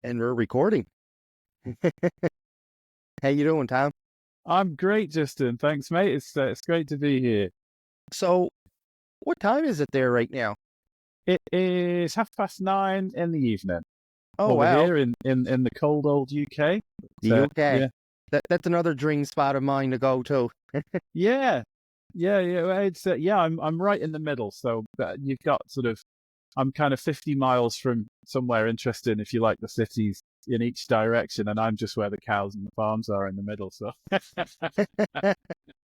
And we're recording. How you doing, Tom? I'm great, Justin. Thanks, mate. It's great to be here. So, what time is it there right now? It is 9:30 in the evening Oh, over wow. here in the cold old UK. The UK. Yeah, That's another dream spot of mine to go to. yeah. Well, It's I'm right in the middle. So you've got I'm kind of 50 miles from somewhere interesting if you like the cities in each direction, and I'm just where the cows and the farms are in the middle. So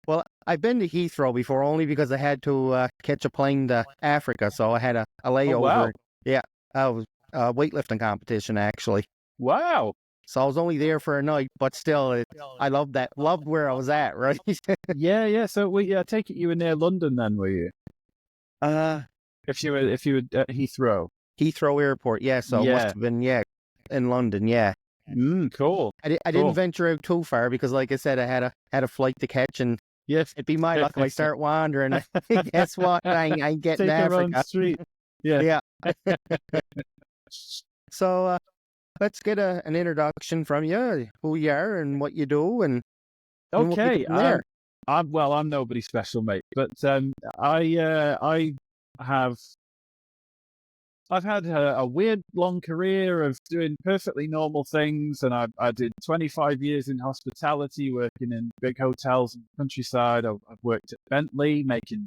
Well, I've been to Heathrow before only because I had to catch a plane to Africa, so I had a oh layover. wow, Yeah, I was a weightlifting competition actually. wow. So I was only there for a night, but still, I loved that. Loved where I was at, right? Yeah. So I take it you were near London then, were you? uh, If you were at Heathrow. Heathrow Airport. Yeah, so it must Yeah. have been in London. Yeah. Cool. I didn't Cool. venture out too far because, like I said, I had a flight to catch, and Yes. it'd be my luck if I start wandering. Guess what? I ain't getting to Take your own Africa. street. Yeah. Yeah. So let's get an introduction from you, who you are and what you do, and we'll pick it Okay. from there. I'm nobody special, mate. But I have I've had a weird long career of doing perfectly normal things, and I did 25 years in hospitality, working in big hotels in the countryside. I've worked at Bentley, making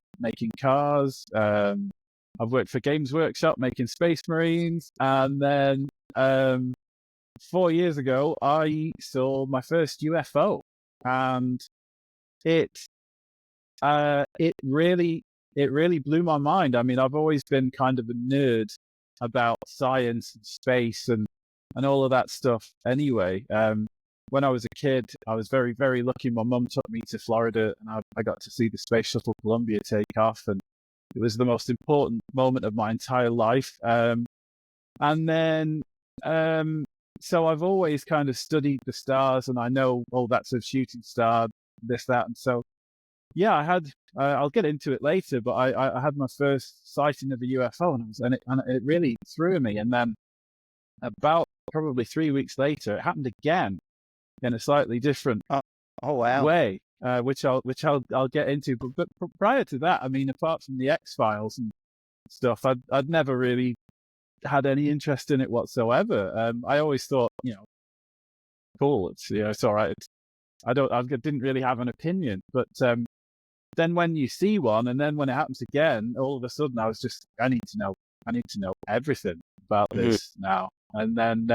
cars. I've worked for Games Workshop, making Space Marines, and then 4 years ago, I saw my first UFO, and it really blew my mind. I mean, I've always been kind of a nerd about science and space and all of that stuff. Anyway, when I was a kid, I was very, very lucky. My mum took me to Florida, and I got to see the Space Shuttle Columbia take off, and it was the most important moment of my entire life. And then, so I've always kind of studied the stars, and I know, oh, that's a shooting star, this, that, and so. Yeah, I had. I'll get into it later, but I had my first sighting of a UFO, and it really threw me. And then about probably 3 weeks later, it happened again in a slightly different Oh wow. way, which I'll get into. But prior to that, I mean, apart from the X Files and stuff, I'd never really had any interest in it whatsoever. I always thought, cool. It's all right. I didn't really have an opinion, but then when you see one, and then when it happens again, all of a sudden I was just, I need to know everything about this now. And then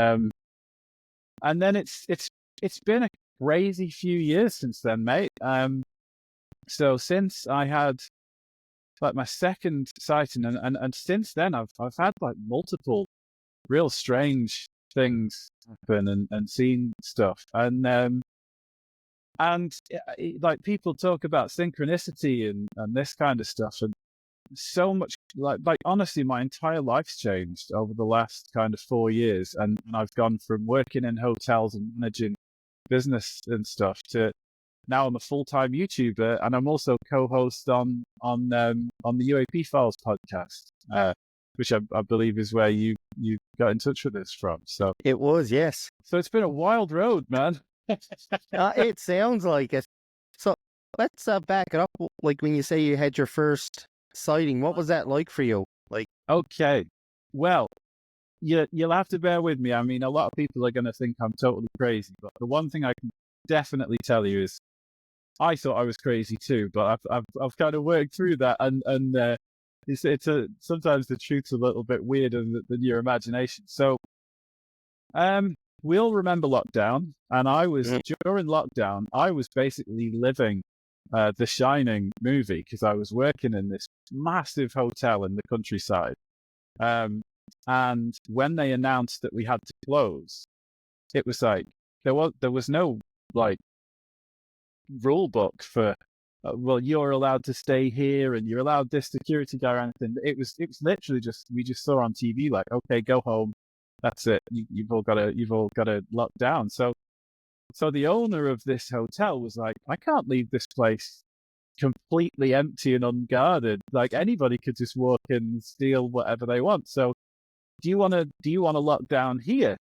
it's been a crazy few years since then, mate. So since I had like my second sighting, and since then I've had like multiple real strange things happen and seen stuff. And like people talk about synchronicity and this kind of stuff, and so much like honestly, my entire life's changed over the last kind of 4 years, and I've gone from working in hotels and managing business and stuff to now I'm a full-time YouTuber, and I'm also co-host on the UAP Files podcast, which I believe is where you got in touch with us from. So It was, yes. So it's been a wild road, man. It sounds like it. So let's back it up. Like when you say you had your first sighting, what was that like for you? Like, Okay, well, you'll have to bear with me. I mean, a lot of people are going to think I'm totally crazy, but the one thing I can definitely tell you is I thought I was crazy too, but I've kind of worked through that, and sometimes the truth's a little bit weirder than your imagination. So, we all remember lockdown, and during lockdown, I was basically living the Shining movie because I was working in this massive hotel in the countryside. And when they announced that we had to close, it was like there was no like rule book for well, you're allowed to stay here and you're allowed this security guard or anything. It was literally just we just saw on TV like, okay, go home. That's it. You've all got to lock down. So the owner of this hotel was like, I can't leave this place completely empty and unguarded. Like anybody could just walk in and steal whatever they want. So do you want to lock down here?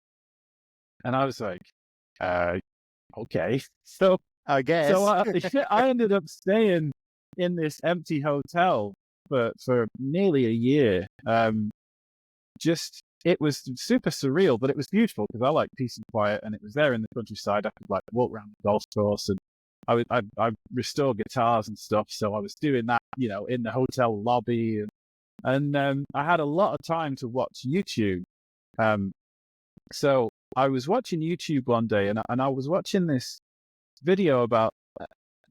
And I was like, okay. So I guess. I ended up staying in this empty hotel for nearly a year. It was super surreal, but it was beautiful because I like peace and quiet, and it was there in the countryside. I could like walk around the golf course, and I restore guitars and stuff. So I was doing that, in the hotel lobby, and I had a lot of time to watch YouTube. So I was watching YouTube one day, and I was watching this video about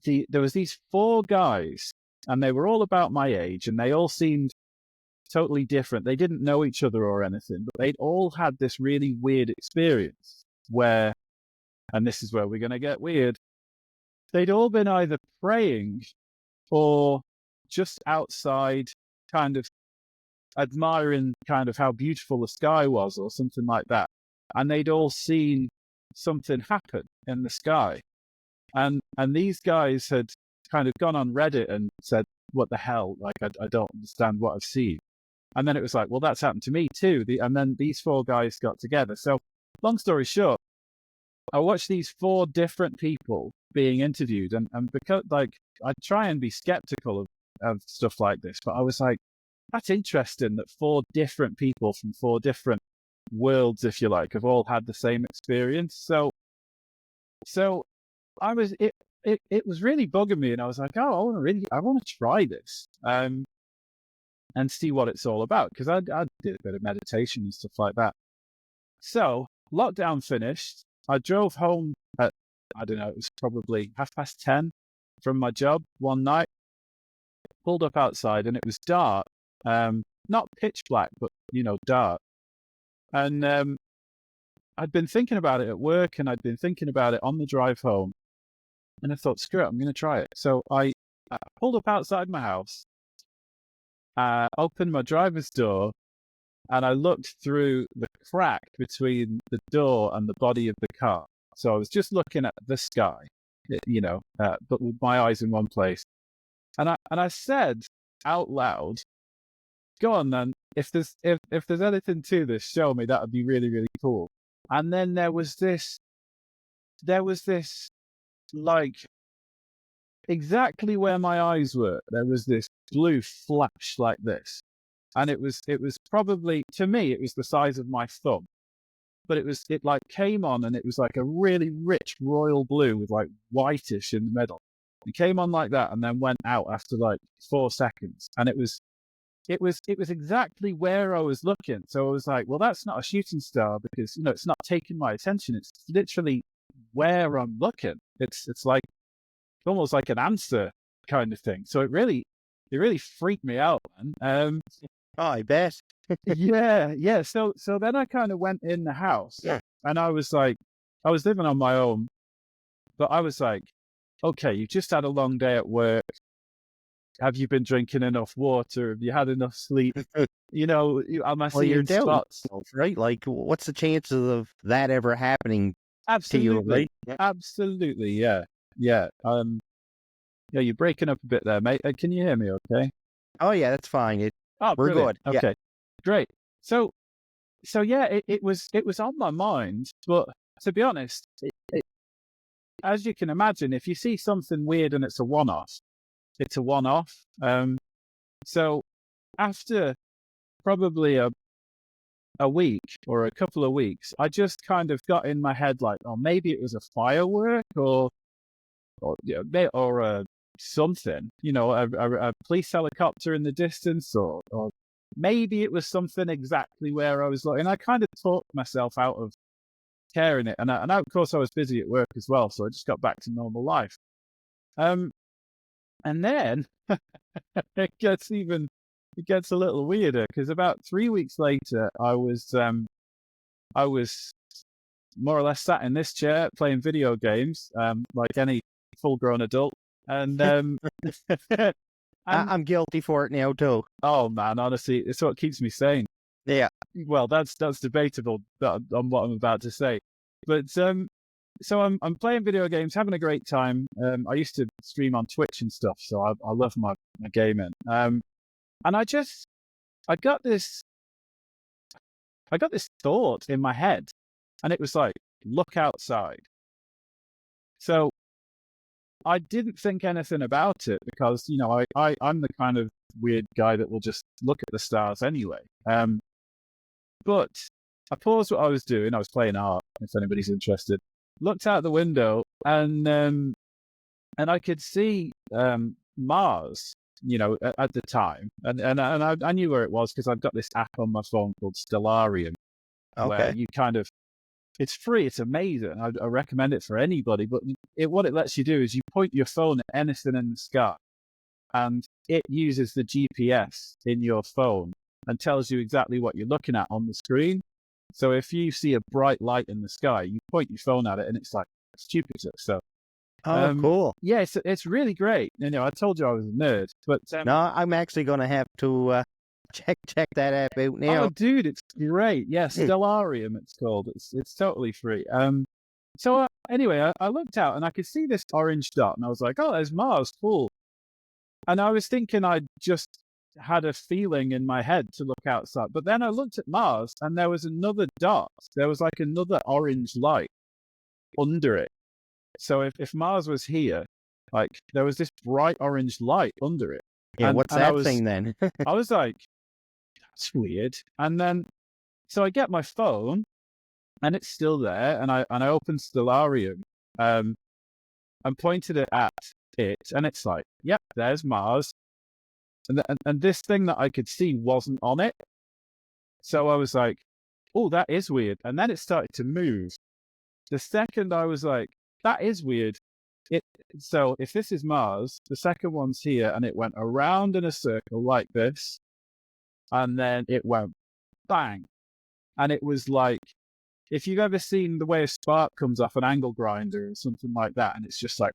there was these 4 guys, and they were all about my age, and they all seemed totally different. They didn't know each other or anything, but they'd all had this really weird experience where, and this is where we're going to get weird, they'd all been either praying or just outside kind of admiring kind of how beautiful the sky was or something like that. And they'd all seen something happen in the sky. And these guys had kind of gone on Reddit and said, what the hell? Like, I don't understand what I've seen. And then it was like, well, that's happened to me too. And then these 4 guys got together. So long story short, I watched these 4 different people being interviewed. And because I try and be skeptical of stuff like this, but I was like, that's interesting that 4 different people from 4 different worlds, if you like, have all had the same experience. So it was really bugging me, and I was like, oh, I want to try this and see what it's all about, because I did a bit of meditation and stuff like that. So lockdown finished. I drove home at, I don't know, it was probably 10:30 from my job one night. Pulled up outside, and it was dark, not pitch black, but dark. And I'd been thinking about it at work, and I'd been thinking about it on the drive home. And I thought, screw it, I'm going to try it. So I pulled up outside my house, opened my driver's door, and I looked through the crack between the door and the body of the car. So I was just looking at the sky, but with my eyes in one place. And I said out loud, go on then, if there's anything to this, show me. That would be really, really cool. And then there was this like exactly where my eyes were, there was this blue flash like this. And it was probably, to me, it was the size of my thumb. But it like came on, and it was like a really rich royal blue with like whitish in the middle. It came on like that and then went out after like 4 seconds. And it was exactly where I was looking. So I was like, well, that's not a shooting star, because it's not taking my attention. It's literally where I'm looking. It's like almost like an answer kind of thing. So it really freaked me out, man. Oh, I bet. Yeah. So then I kind of went in the house, and I was like, I was living on my own, but I was like, okay, you've just had a long day at work. Have you been drinking enough water? Have you had enough sleep? Am I seeing spots? Right? Like, what's the chances of that ever happening to you, right? Absolutely, yeah. Yeah, you're breaking up a bit there, mate. Can you hear me okay? Oh, yeah, that's fine. We're brilliant. good. Okay, great. So yeah, it was on my mind, but to be honest, as you can imagine, if you see something weird and it's a one-off, it's a one-off. So after probably a week or a couple of weeks, I just kind of got in my head like, oh, maybe it was a firework or something, a police helicopter in the distance, or maybe it was something exactly where I was looking. I kind of talked myself out of caring it, and of course I was busy at work as well, so I just got back to normal life. And then it gets a little weirder, because about 3 weeks later, I was more or less sat in this chair playing video games, like any full-grown adult, and I'm guilty for it now too. Oh man, honestly, it's what keeps me sane. Yeah. Well, that's debatable on what I'm about to say, but so I'm playing video games, having a great time. I used to stream on Twitch and stuff, so I love my gaming. And I got this thought in my head, and it was like, look outside. So I didn't think anything about it because, I'm the kind of weird guy that will just look at the stars anyway. But I paused what I was doing. I was playing art, if anybody's interested. Looked out the window and I could see Mars, at the time. And I knew where it was because I've got this app on my phone called Stellarium, where Okay. you it's free, it's amazing. I recommend it for anybody. But what it lets you do is you point your phone at anything in the sky, and it uses the GPS in your phone and tells you exactly what you're looking at on the screen. So if you see a bright light in the sky, you point your phone at it, and it's like Jupiter. So Oh, cool. yeah, it's really great. I told you I was a nerd, but No, I'm actually going to have to check that app out now. oh, dude, it's great. Yeah, Stellarium, it's called. It's totally free. So anyway, I looked out and I could see this orange dot, and I was like, oh, there's Mars, cool. And I was thinking I just had a feeling in my head to look outside. But then I looked at Mars and there was another dot. There was like another orange light under it. So if Mars was here, like there was this bright orange light under it. Yeah, and, what's and that thing then? I was like, that's weird. And then, so I get my phone and it's still there. And I opened Stellarium and pointed it at it. And it's like, yep, there's Mars. And this thing that I could see wasn't on it. So I was like, oh, that is weird. And then it started to move. The second I was like, that is weird. So if this is Mars, the second one's here, and it went around in a circle like this. And then it went bang. And it was like, if you've ever seen the way a spark comes off an angle grinder or something like that, and it's just like,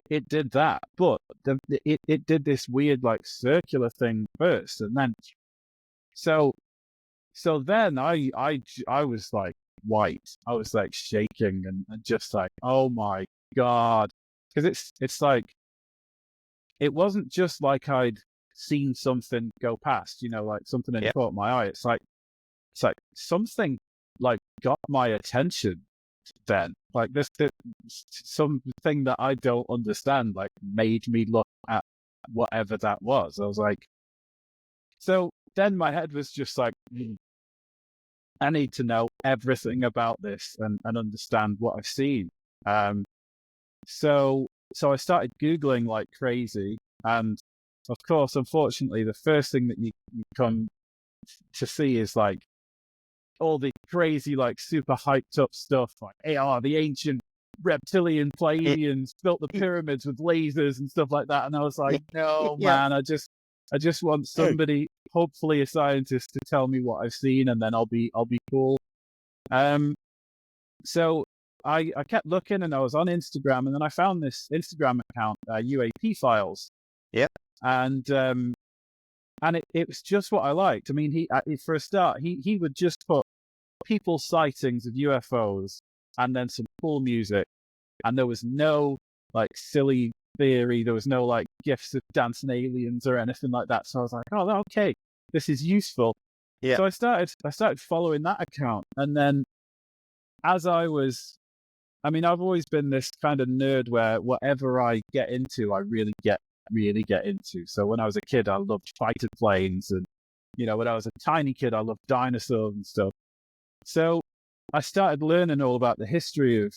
it did that, but it did this weird like circular thing first, and then so then I was like white. I was like shaking and just like, oh my God, because it's like it wasn't just like I'd seen something go past, like something had caught my eye. It's like something like got my attention. Then like this something that I don't understand like made me look at whatever that was. I was like, so then my head was just like, I need to know everything about this and understand what I've seen. So I started Googling like crazy, and of course, unfortunately, the first thing that you come to see is like all the crazy, like super hyped up stuff, like the ancient reptilian Pleiadians built the pyramids with lasers and stuff like that. And I was like, no, man, I just want somebody, hopefully a scientist, to tell me what I've seen, and then I'll be cool. So I kept looking, and I was on Instagram, and then I found this Instagram account, UAP Files. Yep. And it was just what I liked. I mean, for a start, he would just put people's sightings of UFOs and then some cool music, and there was no like silly theory, there was no like gifs of dancing aliens or anything like that. So I was like, oh, okay, this is useful. Yeah. So I started following that account, and then as I've always been this kind of nerd where whatever I get into, I really get into. So when I was a kid, I loved fighter planes, and when I was a tiny kid, I loved dinosaurs and stuff. So I started learning all about the history of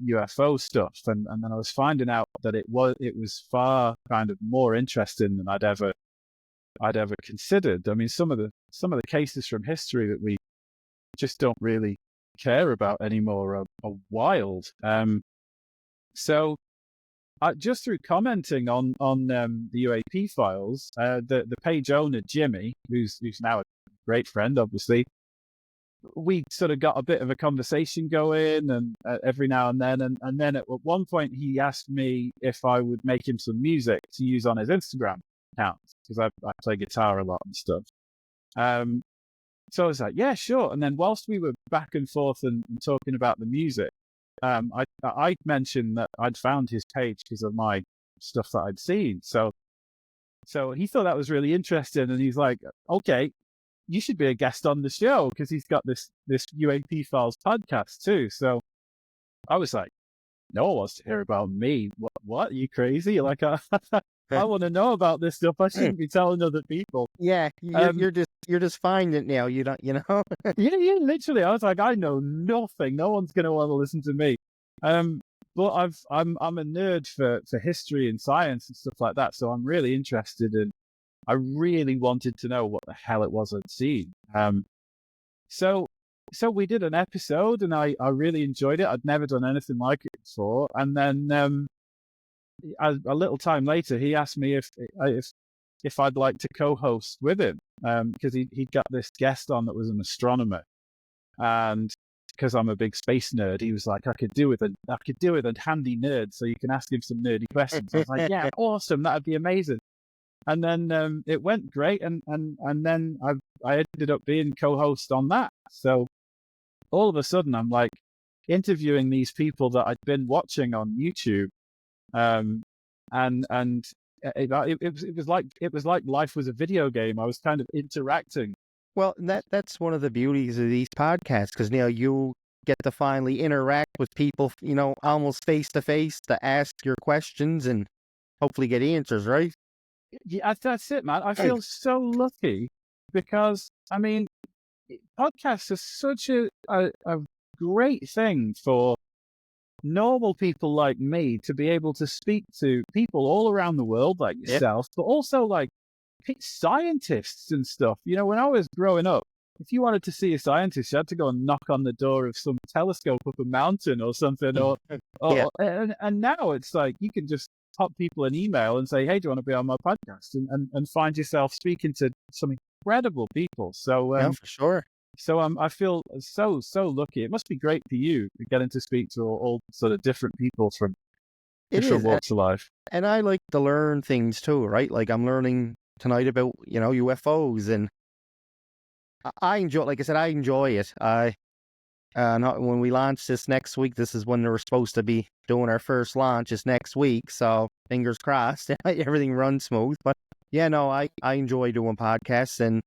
UFO stuff, and then I was finding out that it was far kind of more interesting than I'd ever considered. I mean, some of the cases from history that we just don't really care about anymore are wild. So just through commenting on the UAP files, the page owner Jimmy, who's now a great friend, obviously, we sort of got a bit of a conversation going, and every now and then, and then at one point he asked me if I would make him some music to use on his Instagram account, because I play guitar a lot and stuff. So I was like, yeah, sure. And then whilst we were back and forth and talking about the music, I mentioned that I'd found his page because of my stuff that I'd seen. So he thought that was really interesting, and he's like, okay, you should be a guest on the show, because he's got this UAP Files podcast too. So I was like, no one wants to hear about me. What? Are you crazy? Like, I want to know about this stuff. I shouldn't be telling other people. Yeah, you're just finding it now. You don't, Yeah, literally. I was like, I know nothing. No one's going to want to listen to me. But I'm a nerd for history and science and stuff like that. So I'm really interested in. I really wanted to know what the hell it was I'd seen. So we did an episode, and I really enjoyed it. I'd never done anything like it before. And then a little time later, he asked me if I'd like to co-host with him, because he'd got this guest on that was an astronomer, and because I'm a big space nerd, he was like, I could do with a handy nerd, so you can ask him some nerdy questions. I was like, yeah, awesome, that'd be amazing. And then it went great, and then I ended up being co-host on that. So all of a sudden, I'm like interviewing these people that I'd been watching on YouTube, and it was like life was a video game. I was kind of interacting. Well, that's one of the beauties of these podcasts, because now you get to finally interact with people, almost face to face, to ask your questions and hopefully get answers, right? Yeah, that's it, man. I feel so lucky, because I mean, podcasts are such a great thing for normal people like me to be able to speak to people all around the world like yourself, but also like scientists and stuff. When I was growing up, if you wanted to see a scientist, you had to go and knock on the door of some telescope up a mountain or something. And now it's like you can just pop people an email and say, hey, do you want to be on my podcast? And find yourself speaking to some incredible people. So yeah, for sure. So I feel so lucky. It must be great for you getting to speak to all sort of different people from different walks of life. And I like to learn things too, right? Like I'm learning tonight about, UFOs, and I enjoy, like I said, I enjoy it. When we launch this next week, this is when we're supposed to be doing our first launch is next week. So fingers crossed, everything runs smooth. But yeah, no, I enjoy doing podcasts, and,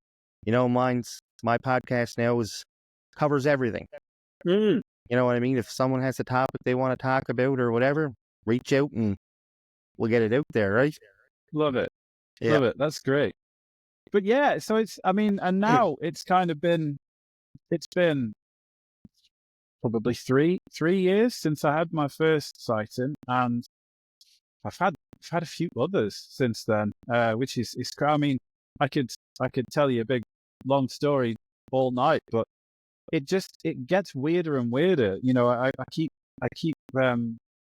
my podcast now covers everything. You know what I mean? If someone has a topic they want to talk about or whatever, reach out and we'll get it out there, right? Love it. Yeah. Love it. That's great. But yeah, so and now it's been probably three years since I had my first sighting, and I've had a few others since then, which is I mean, I could tell you a big long story all night, but it gets weirder and weirder. I keep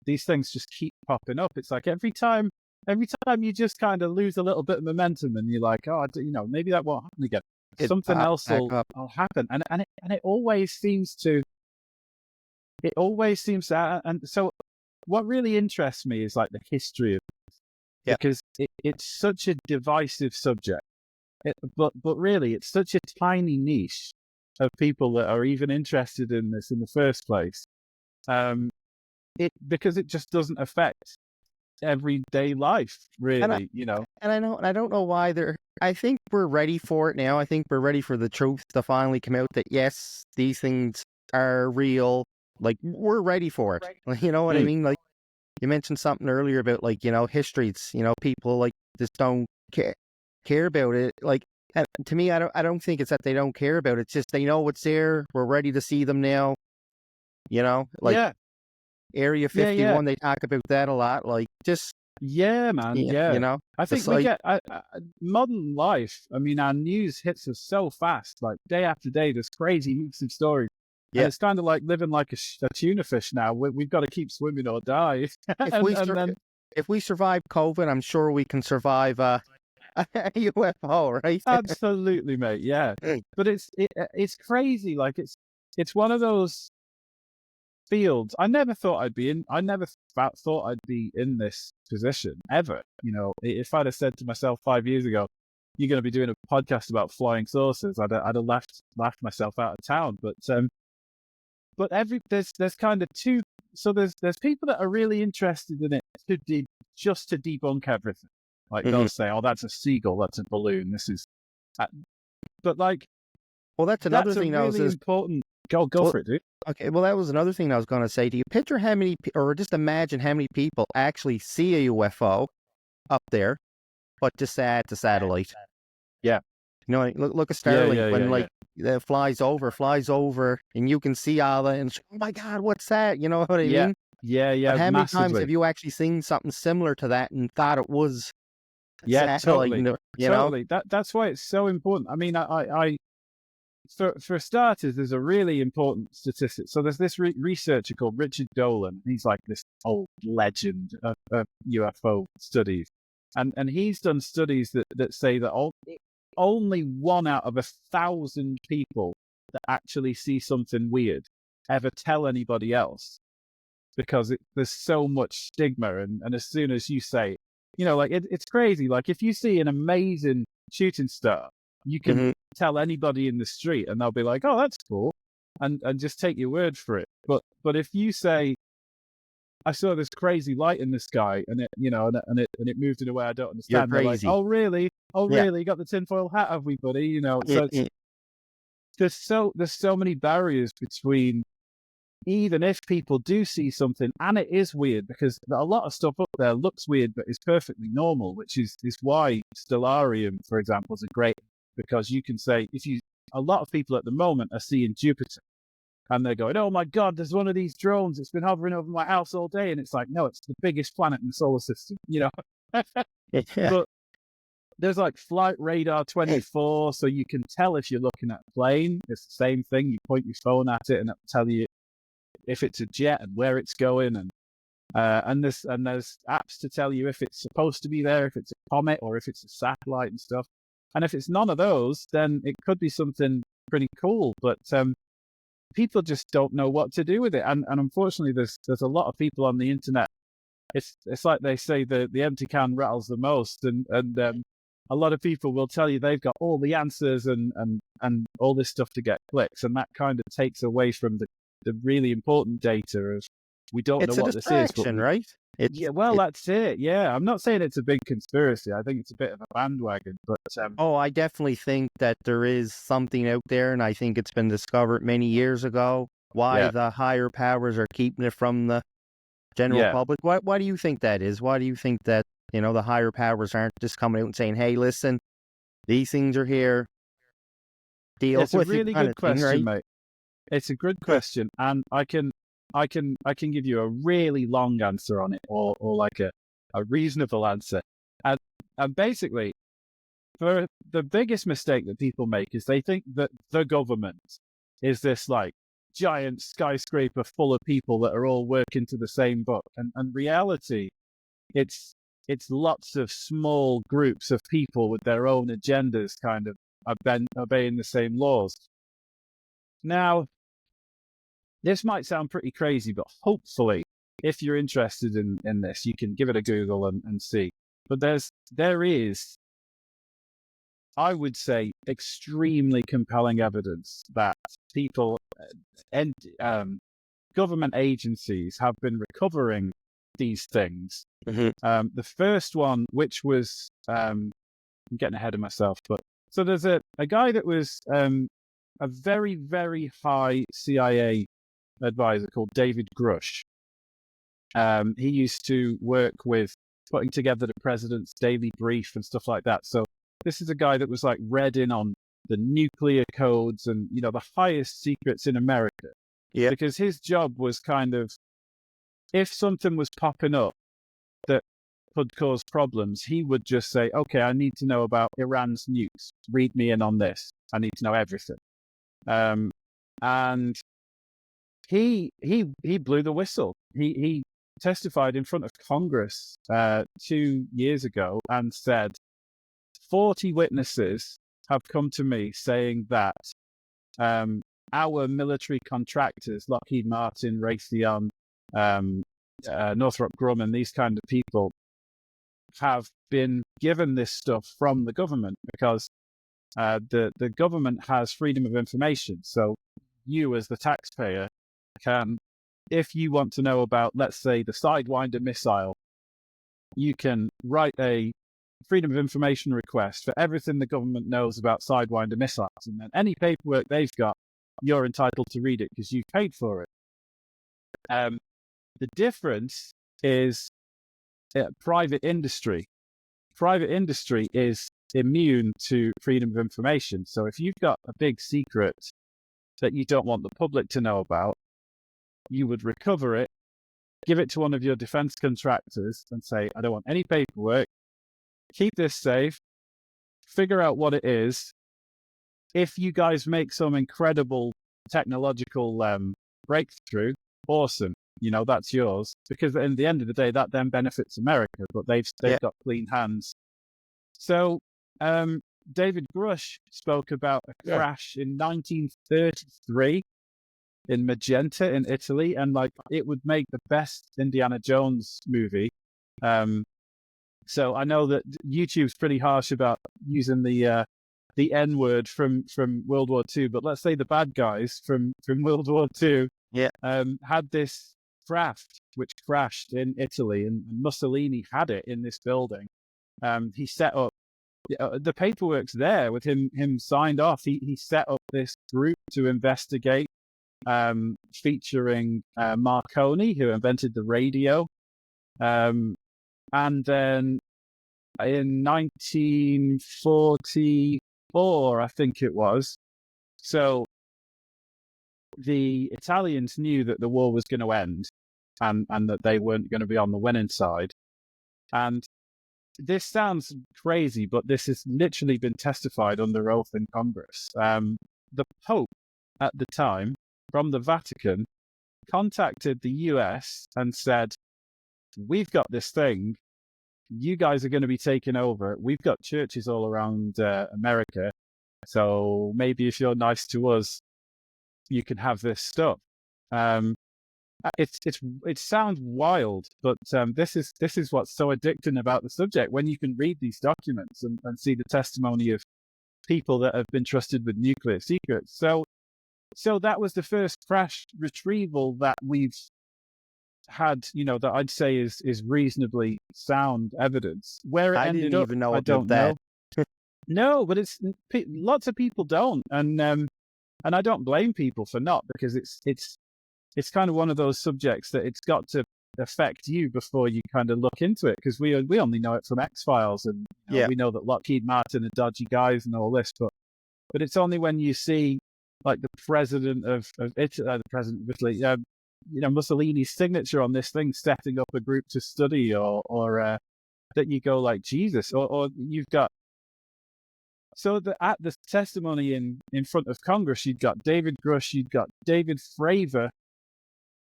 these things just keep popping up. It's like every time you just kind of lose a little bit of momentum, and you're like, oh, maybe that won't happen again. Something else will happen, and it always seems to. And so what really interests me is like the history of this, because it's such a divisive subject. But really, it's such a tiny niche of people that are even interested in this in the first place. Because it just doesn't affect everyday life, really. And I don't know why I think we're ready for it now. I think we're ready for the truth to finally come out that yes, these things are real. Like, we're ready for it. You know what I mean? Like, you mentioned something earlier about, like, history. It's, people like just don't care about it. Like, and to me, I don't think it's that they don't care about it. It's just they know it's there. We're ready to see them now. Like Area 51, they talk about that a lot. Like, just man. Yeah. I think we get modern life. I mean, our news hits us so fast. Like day after day, there's crazy heaps of stories. Yeah. And it's kind of like living like a tuna fish now. We've got to keep swimming or die. If we survive COVID, I'm sure we can survive a UFO, right? Absolutely, mate. Yeah. But it's crazy. Like it's one of those fields I never thought I'd be in. I never thought I'd be in this position ever. If I'd have said to myself 5 years ago, you're going to be doing a podcast about flying saucers, I'd have laughed myself out of town. But there's kind of two. So there's people that are really interested in it just to debunk everything. Like they'll say, "Oh, that's a seagull, that's a balloon. This is," but like Well, that's another That's a thing I was really just. important. Go Well, for it, dude. okay, well, that was another thing I was going to say. Do you picture how many, or just imagine how many people actually see a UFO up there, but just at the satellite? Yeah. You know, like, look at Yeah, Starlink yeah, when yeah, yeah. like it flies over, and you can see all that, and it's, oh my God, what's that? You know what I Yeah, mean? yeah, But yeah, how many times massively. have you actually seen something similar to that and thought it was a Yeah, satellite? totally, You know? totally. That's why it's so important. I mean, for starters, there's a really important statistic. So there's this researcher called Richard Dolan. He's like this old legend of UFO studies, and he's done studies that say that only 1 out of 1,000 people that actually see something weird ever tell anybody else, because there's so much stigma. And as soon as you say, like it's crazy. Like if you see an amazing shooting star, you can Hmm. tell anybody in the street and they'll be like, oh, that's cool. And just take your word for it. But if you say, I saw this crazy light in the sky and it moved in a way I don't You're understand, they're like, crazy. oh, really? Oh, Yeah. really? You got the tinfoil hat, have we, buddy? So Mm. there's so many barriers between, even if people do see something, and it is weird, because a lot of stuff up there looks weird but is perfectly normal, which is why stellarium, for example, is a great, because you can say, a lot of people at the moment are seeing Jupiter and they're going, oh my God, there's one of these drones, it's been hovering over my house all day, and it's like, no, it's the biggest planet in the solar system. Yeah. But there's like flight radar 24, so you can tell if you're looking at a plane. It's the same thing, you point your phone at it and it'll tell you if it's a jet and where it's going, and there's apps to tell you if it's supposed to be there, if it's a comet or if it's a satellite and stuff. And if it's none of those, then it could be something pretty cool. But people just don't know what to do with it. And unfortunately, there's a lot of people on the internet. It's like they say, the empty can rattles the most, and a lot of people will tell you they've got all the answers and all this stuff to get clicks, and that kind of takes away from the really important data of, we don't know It's a what this is, but distraction, right? yeah, well, that's it. Yeah, I'm not saying it's a big conspiracy. I think it's a bit of a bandwagon, but Oh, I definitely think that there is something out there, and I think it's been discovered many years ago why yeah, the higher powers are keeping it from the general yeah. public. Why do you think that is? Why do you think that, the higher powers aren't just coming out and saying, hey, listen, these things are here, deal It's a with it really kind good of thing, question, right? mate. It's a good question, and I can give you a really long answer on it, or like a reasonable answer. And basically, for the biggest mistake that people make is they think that the government is this like giant skyscraper full of people that are all working to the same book. And reality, it's lots of small groups of people with their own agendas, kind of obeying the same laws. Now, this might sound pretty crazy, but hopefully, if you're interested in this, you can give it a Google and see. But there is, I would say, extremely compelling evidence that people and government agencies have been recovering these things. Hmm. The first one, which was, I'm getting ahead of myself, but so there's a guy that was a very, very high CIA advisor called David Grush. He used to work with putting together the president's daily brief and stuff like that. So this is a guy that was like read in on the nuclear codes and, the highest secrets in America, Yeah. because his job was kind of, if something was popping up that could cause problems, he would just say, okay, I need to know about Iran's nukes. Read me in on this. I need to know everything. And he blew the whistle. He testified in front of Congress 2 years ago and said, 40 witnesses have come to me saying that our military contractors, Lockheed Martin, Raytheon, Northrop Grumman, these kind of people, have been given this stuff from the government, because the government has freedom of information. So you, as the taxpayer, can, if you want to know about, let's say, the Sidewinder missile, you can write a freedom of information request for everything the government knows about Sidewinder missiles. And then any paperwork they've got, you're entitled to read it because you've paid for it. The difference is private industry. Private industry is immune to freedom of information. So if you've got a big secret that you don't want the public to know about, you would recover it, give it to one of your defense contractors and say, I don't want any paperwork, keep this safe, figure out what it is. If you guys make some incredible technological breakthrough, awesome. That's yours. Because at the end of the day, that then benefits America, but they've got clean hands. So David Grush spoke about a crash in 1933 in Magenta in Italy, and it would make the best Indiana Jones movie. So I know that YouTube's pretty harsh about using the N word from World War II, but let's say the bad guys from World War II had this craft which crashed in Italy, and Mussolini had it in this building. He set up the paperwork's there with him signed off. He set up this group to investigate, featuring Marconi, who invented the radio. And then in 1944, I think it was, so the Italians knew that the war was going to end and that they weren't going to be on the winning side. And this sounds crazy, but this has literally been testified under oath in Congress. The Pope at the time, from the Vatican, contacted the US and said, we've got this thing. You guys are going to be taking over. We've got churches all around America. So maybe if you're nice to us, you can have this stuff. It sounds wild, but this is what's so addicting about the subject. When you can read these documents and see the testimony of people that have been trusted with nuclear secrets. So that was the first crash retrieval that we've had, that I'd say is reasonably sound evidence. Where it I ended didn't up, even know I don't know. that. No, but lots of people don't, and I don't blame people for not, because it's kind of one of those subjects that it's got to affect you before you kind of look into it, because we only know it from X-Files, and we know that Lockheed Martin are dodgy guys and all this, but it's only when you see like the president of Italy, Mussolini's signature on this thing, setting up a group to study, or that you go like, Jesus, or you've got. So at the testimony in front of Congress, you've got David Grush, you've got David Fravor,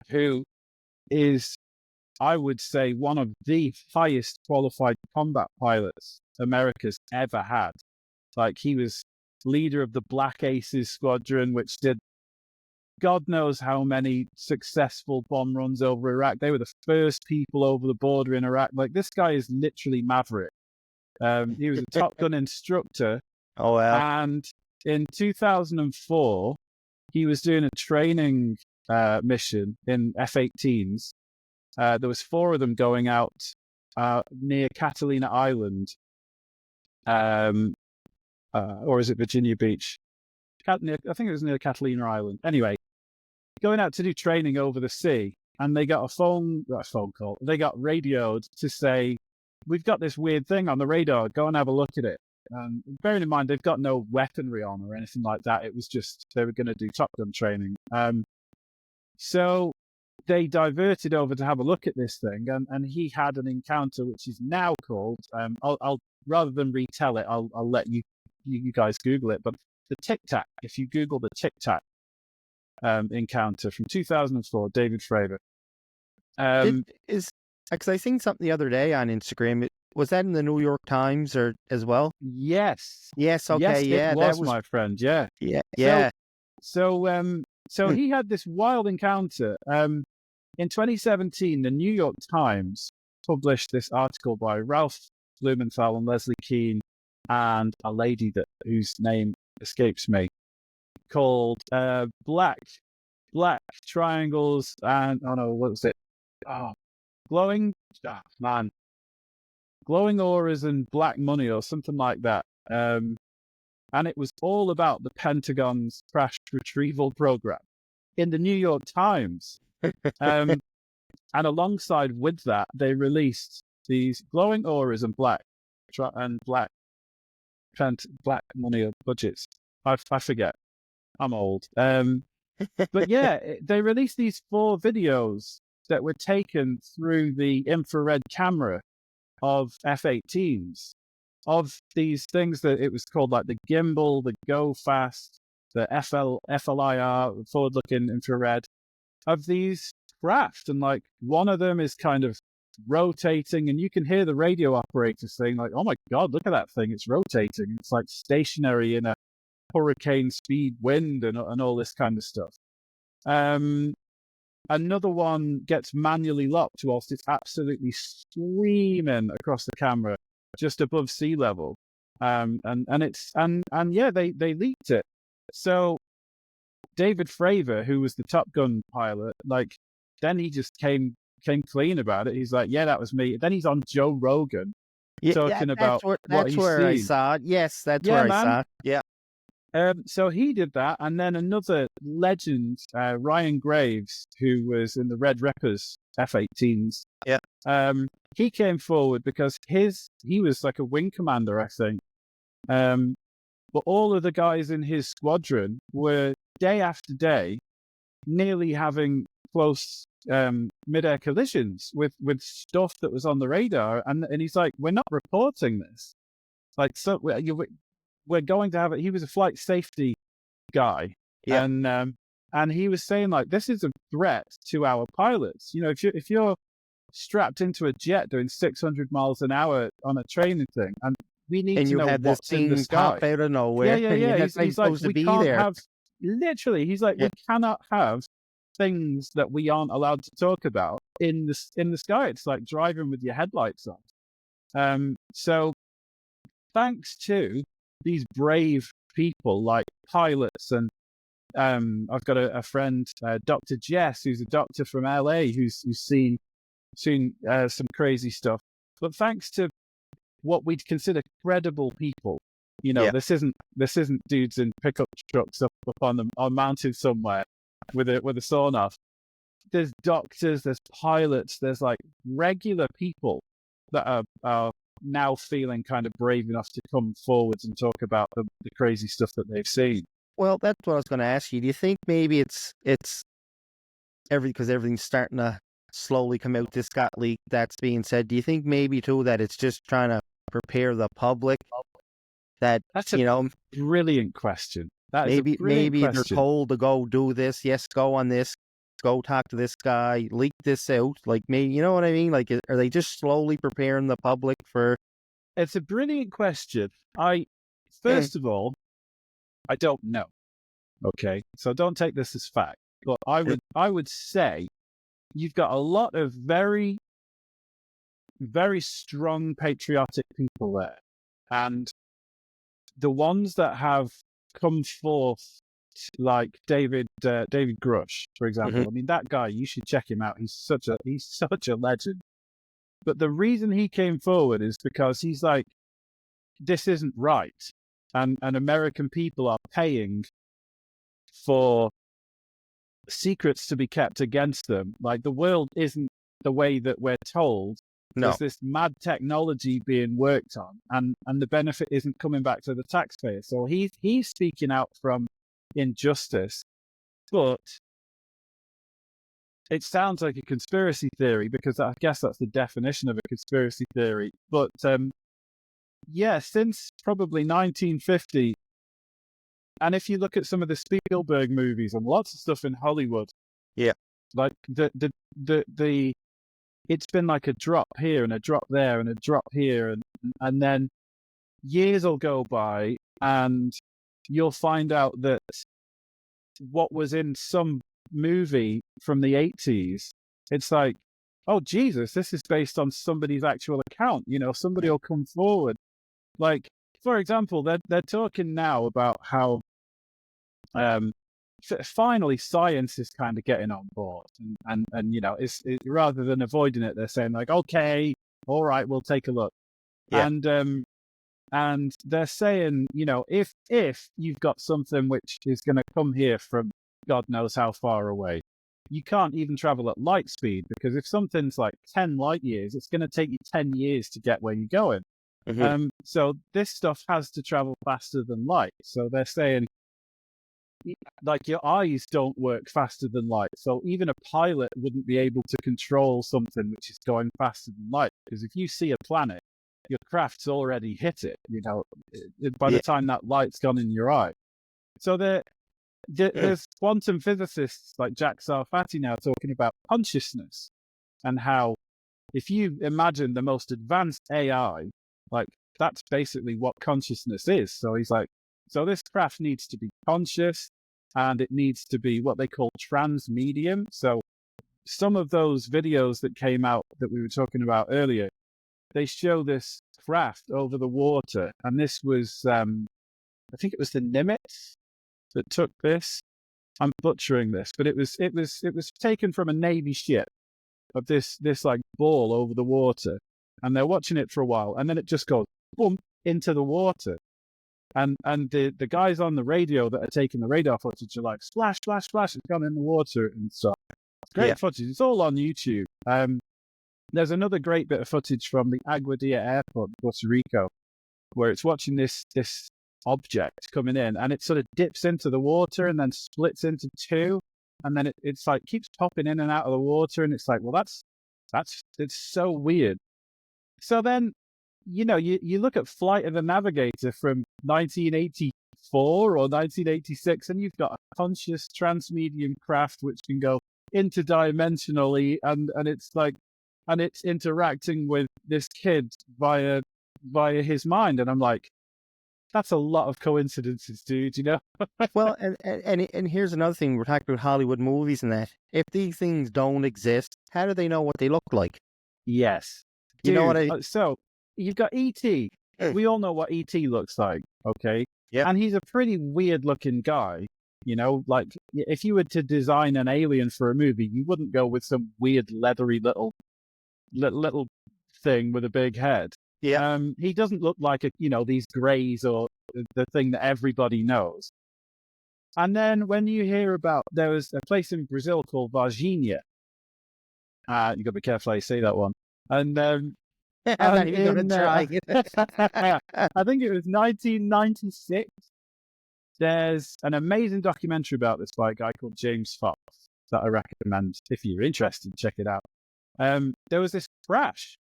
who is, I would say, one of the highest qualified combat pilots America's ever had. Like, he was leader of the Black Aces squadron, which did God knows how many successful bomb runs over Iraq. They were the first people over the border in Iraq. Like, this guy is literally maverick. He was a Top Gun instructor. Oh, wow. And in 2004, he was doing a training mission in F-18s. There was 4 of them going out near Catalina Island, or is it Virginia Beach? I think it was near Catalina Island. Anyway, going out to do training over the sea, and they got a phone call. They got radioed to say, we've got this weird thing on the radar. Go and have a look at it. Bearing in mind, they've got no weaponry on or anything like that. It was just, they were going to do Top Gun training. So they diverted over to have a look at this thing, and he had an encounter, which is now called, I'll rather than retell it, I'll let you guys Google it, but the Tic Tac, if you Google the Tic Tac encounter from 2004, David Fravor. Because I seen something the other day on Instagram. Was that in the New York Times or as well? Yes. Yes. Okay. Yes, it was, my friend. Yeah. Yeah. So he had this wild encounter. In 2017, the New York Times published this article by Ralph Blumenthal and Leslie Keane and a lady whose name escapes me, called Black Triangles and, what was it? Glowing, man. glowing auras and black money or something like that. And it was all about the Pentagon's crash retrieval program in the New York Times. And alongside with that, they released these glowing auras and black money budgets. I forget. I'm old. But yeah, they released these 4 videos that were taken through the infrared camera of F-18s, of these things that it was called like the gimbal, the go fast, the FLIR, forward-looking infrared, of these craft. And like one of them is kind of rotating, and you can hear the radio operator saying like, "Oh my God, look at that thing! It's rotating. It's like stationary in a hurricane speed wind and all this kind of stuff." Another one gets manually locked whilst it's absolutely screaming across the camera just above sea level. And yeah, they leaked it. So David Fravor, who was the Top Gun pilot, like then he just came clean about it. He's like, "Yeah, that was me." Then he's on Joe Rogan talking about what he's where I seen. saw it. Yes, that's Yeah, where man. I saw it. Yeah. So he did that, and then another legend, Ryan Graves, who was in the Red Rippers F-18s. Yeah. He came forward because he was like a wing commander, I think. But all of the guys in his squadron were day after day nearly having close mid-air collisions with stuff that was on the radar, and he's like, "We're not reporting this. Like, so we're going to have it." He was a flight safety guy, Yeah. and he was saying like, "This is a threat to our pilots. You know, if you're strapped into a jet doing 600 miles an hour on a training thing, and we need And to you know had this what's in the thing sky." pop out of nowhere. Yeah. And you're not He's like, supposed to "We be can't there. have." Literally, he's like, Yeah. "We cannot have things that we aren't allowed to talk about in the sky. It's like driving with your headlights on." So thanks to these brave people like pilots, and I've got a friend, Dr. Jess, who's a doctor from LA, who's seen some crazy stuff. But thanks to what we'd consider credible people, Yeah. this isn't dudes in pickup trucks up on mountain somewhere with a sawn off. There's doctors, there's pilots, there's like regular people that are now feeling kind of brave enough to come forwards and talk about the crazy stuff that they've seen. Well, that's what I was going to ask you. Do you think maybe it's because everything's starting to slowly come out? This got leaked. That's being said. Do you think maybe too that it's just trying to prepare the public that That's a brilliant question. That is a brilliant maybe they're question. told to go do this. Yes, go on this. Go talk to this guy. Leak this out. Like, maybe, you know what I mean? Like, are they just slowly preparing the public for? It's a brilliant question. First of all, I don't know. Okay, so don't take this as fact. But I would say you've got a lot of very, very strong patriotic people there, and the ones that have come forth, like David Grush, for example. I mean, that guy, you should check him out. He's such a legend. But the reason he came forward is because he's like, this isn't right, and American people are paying for secrets to be kept against them. Like, the world isn't the way that we're told. No. There's this mad technology being worked on, and the benefit isn't coming back to the taxpayer. So he's speaking out from injustice, but it sounds like a conspiracy theory, because I guess that's the definition of a conspiracy theory. But yeah, since probably 1950, and if you look at some of the Spielberg movies and lots of stuff in Hollywood, Yeah. like the it's been like a drop here and a drop there and a drop here, and then years will go by and you'll find out that what was in some movie from the 80s, it's like, oh Jesus, this is based on somebody's actual account. Somebody will come forward. Like, for example, they're talking now about how finally science is kind of getting on board, and it's rather than avoiding it, they're saying like, okay, all right, we'll take a look. Yeah. And they're saying, if you've got something which is going to come here from God knows how far away, you can't even travel at light speed, because if something's like 10 light years, it's going to take you 10 years to get where you're going. Hmm. So this stuff has to travel faster than light. So they're saying, like, your eyes don't work faster than light. So even a pilot wouldn't be able to control something which is going faster than light. Because if you see a planet, your craft's already hit it, by the Yeah. time that light's gone in your eye. So there's quantum physicists like Jack Sarfati now talking about consciousness, and how if you imagine the most advanced AI, like, that's basically what consciousness is. So he's like, so this craft needs to be conscious, and it needs to be what they call transmedium. So some of those videos that came out that we were talking about earlier, they show this craft over the water, and this was, I think it was the Nimitz that took this. I'm butchering this, but it was taken from a Navy ship, of this like ball over the water, and they're watching it for a while, and then it just goes boom into the water, and the guys on the radio that are taking the radar footage are like, splash, splash, splash, it's gone in the water and stuff. It's great footage. It's all on YouTube. There's another great bit of footage from the Aguadilla airport in Puerto Rico, where it's watching this object coming in, and it sort of dips into the water and then splits into two, and then it's like keeps popping in and out of the water, and it's like, well, it's so weird. So then, you look at Flight of the Navigator from 1984 or 1986, and you've got a conscious transmedium craft which can go interdimensionally, and it's like, and it's interacting with this kid via his mind, and I'm like, that's a lot of coincidences, dude. Well, and here's another thing. We're talking about Hollywood movies and that. If these things don't exist, how do they know what they look like? Yes, You know what dude. I? So you've got E.T. We all know what E.T. looks like, okay? Yep. And he's a pretty weird-looking guy. Like, if you were to design an alien for a movie, you wouldn't go with some weird, leathery little thing with a big head. Yeah. He doesn't look like these greys or the thing that everybody knows. And then when you hear about, there was a place in Brazil called Varginha. You got to be careful how you say that one. And I'm not even going to try. I think it was 1996. There's an amazing documentary about this by a guy called James Fox that I recommend. If you're interested, check it out. There was this crash.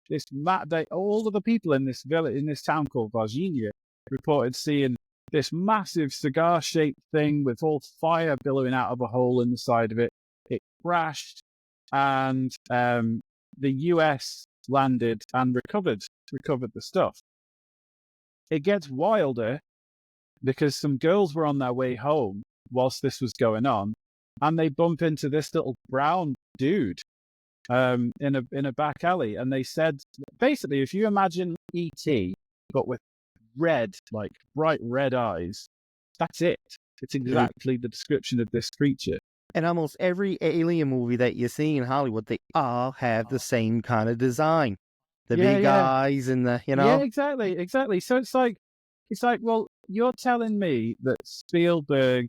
All of the people in this village, in this town called Varginha, reported seeing this massive cigar-shaped thing with all fire billowing out of a hole in the side of it. It crashed, and the US landed and recovered the stuff. It gets wilder because some girls were on their way home whilst this was going on, and they bump into this little brown dude in a back alley, and they said, basically, if you imagine E.T. but with red, like bright red eyes, that's it. It's exactly the description of this creature. And almost every alien movie that you see in Hollywood, they all have the same kind of design. The big eyes and the, Yeah, exactly. So it's like, well, you're telling me that Spielberg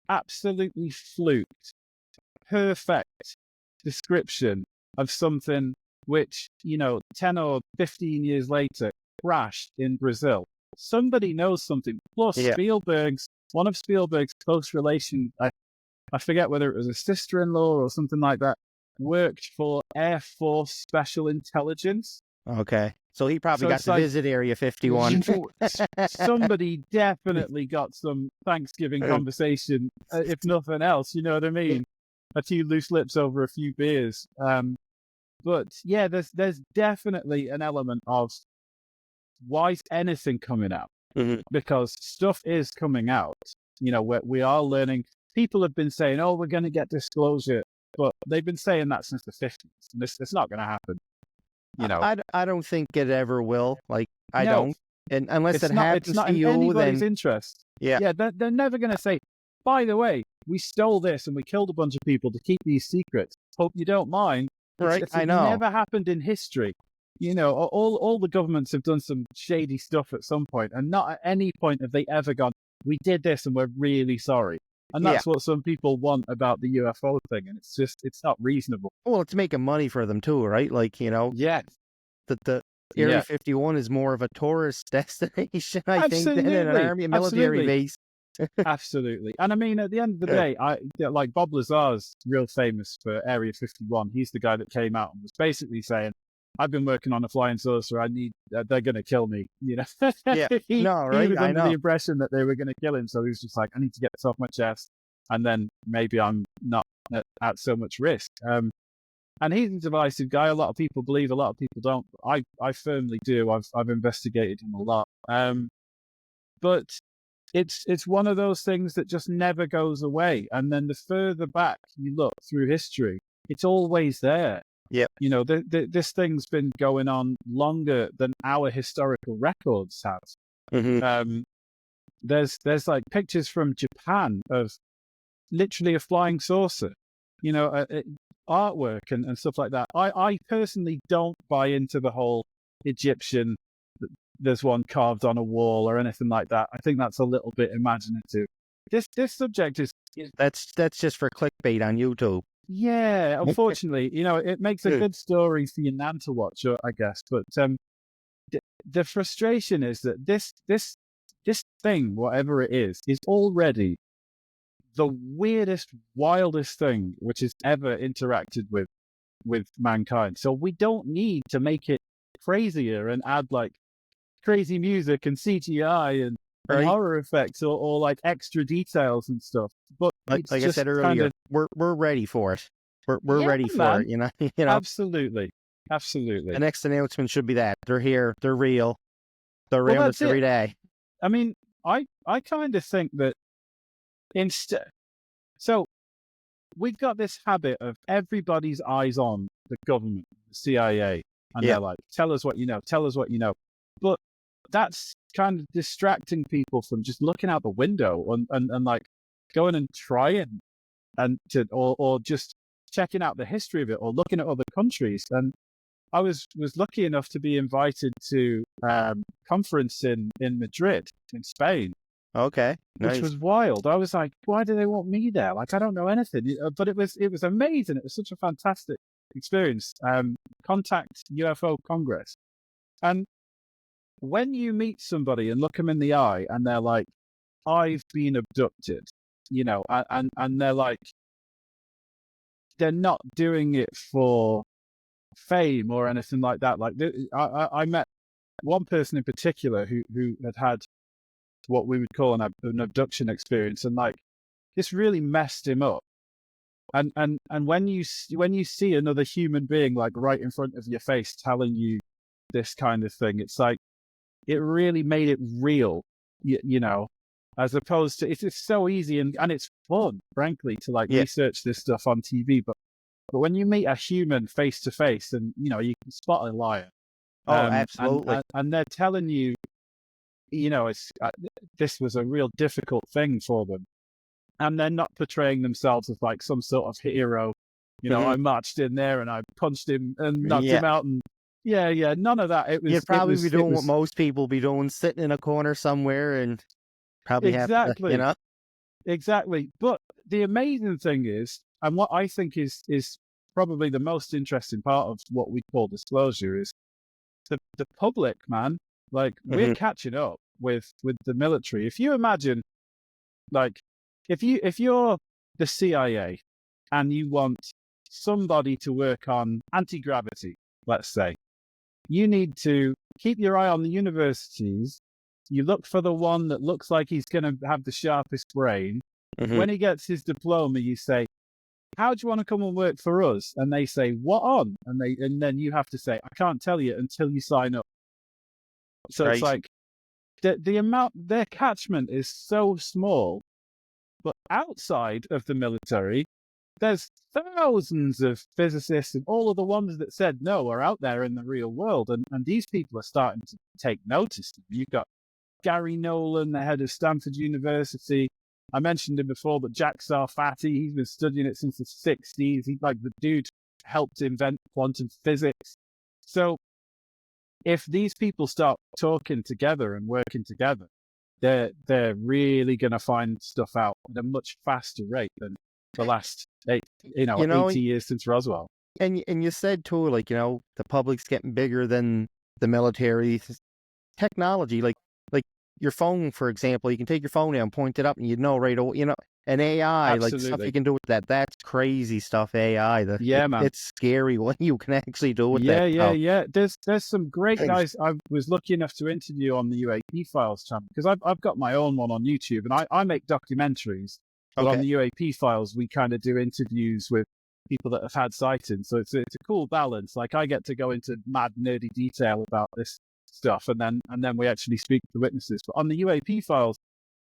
absolutely fluked perfect description of something which, 10 or 15 years later crashed in Brazil. Somebody knows something. Plus, one of Spielberg's close relations, I forget whether it was a sister-in-law or something like that, worked for Air Force Special Intelligence. Okay. So he probably got to visit Area 51. Somebody definitely got some Thanksgiving conversation, if nothing else, you know what I mean? A few loose lips over a few beers. But yeah, there's definitely an element of, why is anything coming out? Mm-hmm. Because stuff is coming out. We are learning. People have been saying, oh, we're going to get disclosure. But they've been saying that since the 50s. And it's not going to happen. I don't think it ever will. Like, I don't. And unless it happens it's not to in you, anybody's then... interest. Yeah. Yeah, they're never going to say, by the way, we stole this and we killed a bunch of people to keep these secrets. Hope you don't mind. Right, It's I know. never happened in history. all the governments have done some shady stuff at some point, and not at any point have they ever gone, we did this and we're really sorry. And Yeah. that's what some people want about the UFO thing, and it's not reasonable. Well, it's making money for them too, right? Like, Yeah, the Area yeah, 51 is more of a tourist destination, I think, than an absolutely, army, a military absolutely. base. Absolutely. And I mean, at the end of the day, like Bob Lazar's real famous for Area 51. He's the guy that came out and was basically saying, I've been working on a flying saucer. They're going to kill me. Yeah. he, No, he right? was I under the know. impression that they were going to kill him. So he was just like, I need to get this off my chest. And then maybe I'm not at so much risk. And he's a divisive guy. A lot of people believe, a lot of people don't. I firmly do. I've investigated him a lot. But it's one of those things that just never goes away. And then the further back you look through history, it's always there. Yep. This thing's been going on longer than our historical records have. Mm-hmm. There's like pictures from Japan of literally a flying saucer, artwork and stuff like that. I personally don't buy into the whole Egyptian, there's one carved on a wall or anything like that. I think that's a little bit imaginative. This subject is That's just for clickbait on YouTube. yeah, unfortunately, it makes a good story for your nan to watch, I guess. But the frustration is that this thing, whatever it is already the weirdest, wildest thing which has ever interacted with mankind. So we don't need to make it crazier and add like crazy music and CGI and Right. horror effects or like extra details and stuff. But Like it's I just said earlier, we're ready for it. We're yeah, ready for man. it. Absolutely. The next announcement should be that they're here, they're real, they're Well, around that's us every it. day. I mean, I kind of think that so we've got this habit of everybody's eyes on the government, the CIA, and Yeah. they're like, tell us what you know, tell us what you know. But that's kind of distracting people from just looking out the window and like going and trying or just checking out the history of it or looking at other countries. And I was lucky enough to be invited to conference in Madrid, in Spain, Okay. which Nice. was wild. I was like, why do they want me there? Like, I don't know anything. But it was amazing. It was such a fantastic experience. Contact UFO Congress. And when you meet somebody and look them in the eye and they're like, I've been abducted, and they're like, they're not doing it for fame or anything like that. Like, I met one person in particular who had what we would call an abduction experience, and like this really messed him up. And when you see another human being like right in front of your face telling you this kind of thing, it's like it really made it real, as opposed to it's so easy and it's fun, frankly, to like research this stuff on TV, but when you meet a human face to face, and you can spot a liar. Oh, absolutely. And they're telling you, it's this was a real difficult thing for them, and they're not portraying themselves as like some sort of hero. I marched in there and I punched him and knocked him out, and none of that. You'd probably be doing what most people be doing, sitting in a corner somewhere and probably exactly, have to, exactly. But the amazing thing is, and what I think is probably the most interesting part of what we call disclosure is the public, man. Like we're catching up with the military. If you imagine, like, if you're the CIA and you want somebody to work on anti-gravity, let's say, you need to keep your eye on the universities. You look for the one that looks like he's going to have the sharpest brain. When he gets his diploma, you say, how do you want to come and work for us? And they say, what on? And then you have to say, I can't tell you until you sign up. So it's like the amount, their catchment is so small, but outside of the military, there's thousands of physicists, and all of the ones that said no are out there in the real world. And these people are starting to take notice. You've got Gary Nolan, the head of Stanford University. I mentioned him before, but Jack Sarfati, he's been studying it since the 60s. The dude helped invent quantum physics. So if these people start talking together and working together, they're really going to find stuff out at a much faster rate than the last 80 years since Roswell. And you said too, like, the public's getting bigger than the military. Technology, like your phone, for example, you can take your phone out and point it up, and right away, an AI, like stuff you can do with that. That's crazy stuff. AI, man, it's scary what you can actually do with that. Yeah. There's some great guys. I was lucky enough to interview on the UAP Files channel, because I've got my own one on YouTube, and I make documentaries. But on the UAP Files, we kind of do interviews with people that have had sightings. So it's a cool balance. Like, I get to go into mad nerdy detail about this stuff, and then we actually speak to the witnesses. But on the UAP Files,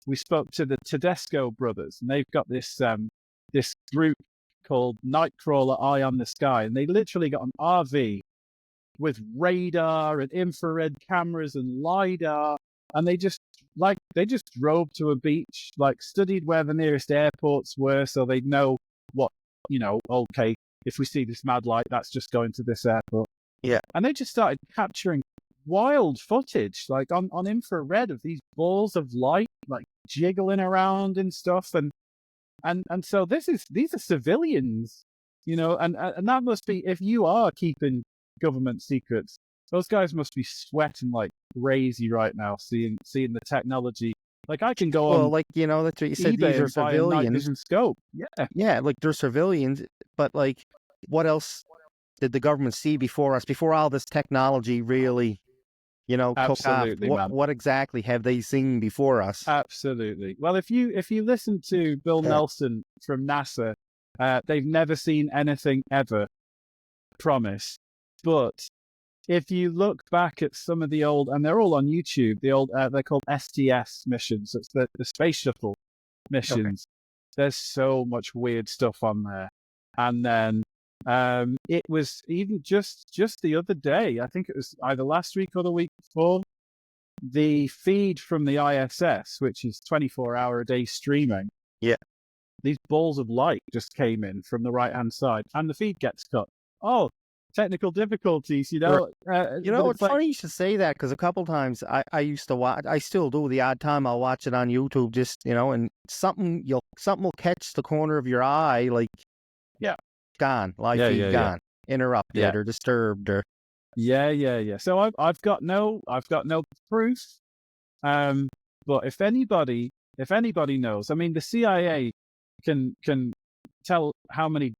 we spoke to the Tedesco brothers, and they've got this this group called Nightcrawler Eye on the Sky, and they literally got an RV with radar and infrared cameras and LiDAR, and they just drove to a beach, like studied where the nearest airports were, so they'd know what, okay, if we see this mad light, that's just going to this airport. Yeah. And they just started capturing wild footage, like on infrared, of these balls of light, like jiggling around and stuff. And so these are civilians, and that must be, if you are keeping government secrets, those guys must be sweating like crazy right now, seeing the technology. Like, I can go on, like, that's what you said, eBay these are and buy a night civilians. vision scope. Yeah, like, they're civilians, but like, what else did the government see before us, before all this technology really, took off? Absolutely, man. What exactly have they seen before us? Absolutely. Well, if you listen to Bill Nelson from NASA, they've never seen anything ever, promise. But if you look back at some of the old, and they're all on YouTube, the old, they're called STS missions. It's the space shuttle missions. There's so much weird stuff on there. And then it was even just the other day, I think it was either last week or the week before, the feed from the ISS, which is 24-hour-a-day streaming. Yeah. These balls of light just came in from the right-hand side, and the feed gets cut. Oh, technical difficulties, it's funny you should say that, because a couple times I used to watch, I still do, the odd time I'll watch it on YouTube, just, and something will catch the corner of your eye, like, gone, live feed gone, interrupted or disturbed, or So I've got no proof, but if anybody knows, I mean, the CIA can tell how many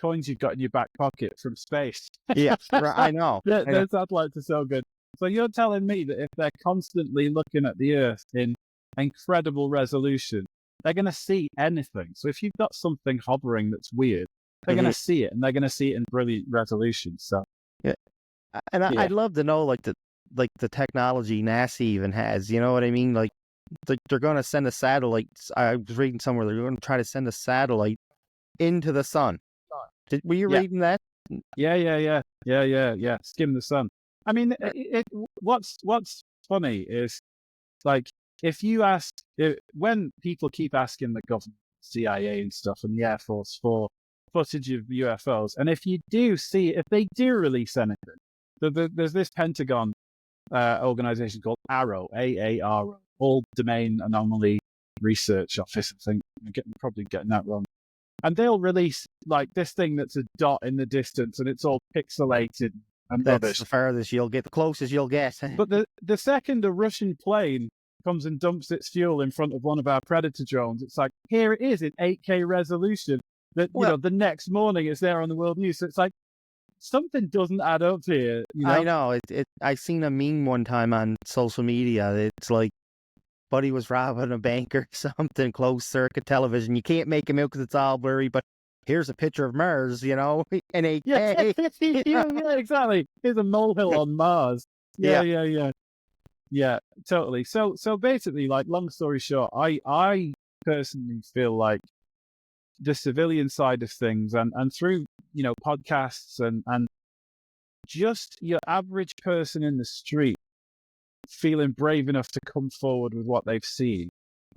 coins you've got in your back pocket from space. Yeah, I know. Their satellites are so good. So you're telling me that if they're constantly looking at the Earth in incredible resolution, they're going to see anything. So if you've got something hovering that's weird, they're going to see it, and they're going to see it in brilliant resolution. So yeah, and I'd love to know, like the technology NASA even has. You know what I mean? Like they're going to send a satellite. I was reading somewhere they're going to try to send a satellite into the sun. Were you reading that? Yeah. Skim the sun. I mean, what's funny is, like, if you ask, when people keep asking the government, CIA and stuff, and the Air Force for footage of UFOs, and if they do release anything, there's this Pentagon organization called AARO, AARO, All Domain Anomaly Research Office. I think I'm probably getting that wrong. And they'll release, like, this thing that's a dot in the distance, and it's all pixelated and that's rubbish. The farthest you'll get, the closest you'll get. But the second a Russian plane comes and dumps its fuel in front of one of our Predator drones, it's like, here it is in 8K resolution. That the next morning it's there on the world news. So it's like, something doesn't add up here. I know. I seen a meme one time on social media. It's like, buddy was robbing a bank or something, closed circuit television. You can't make him out because it's all blurry, but here's a picture of Mars, in 8K. Yeah, exactly. Here's a molehill on Mars. Yeah, totally. So basically, like, long story short, I personally feel like the civilian side of things, and through, podcasts and just your average person in the street feeling brave enough to come forward with what they've seen,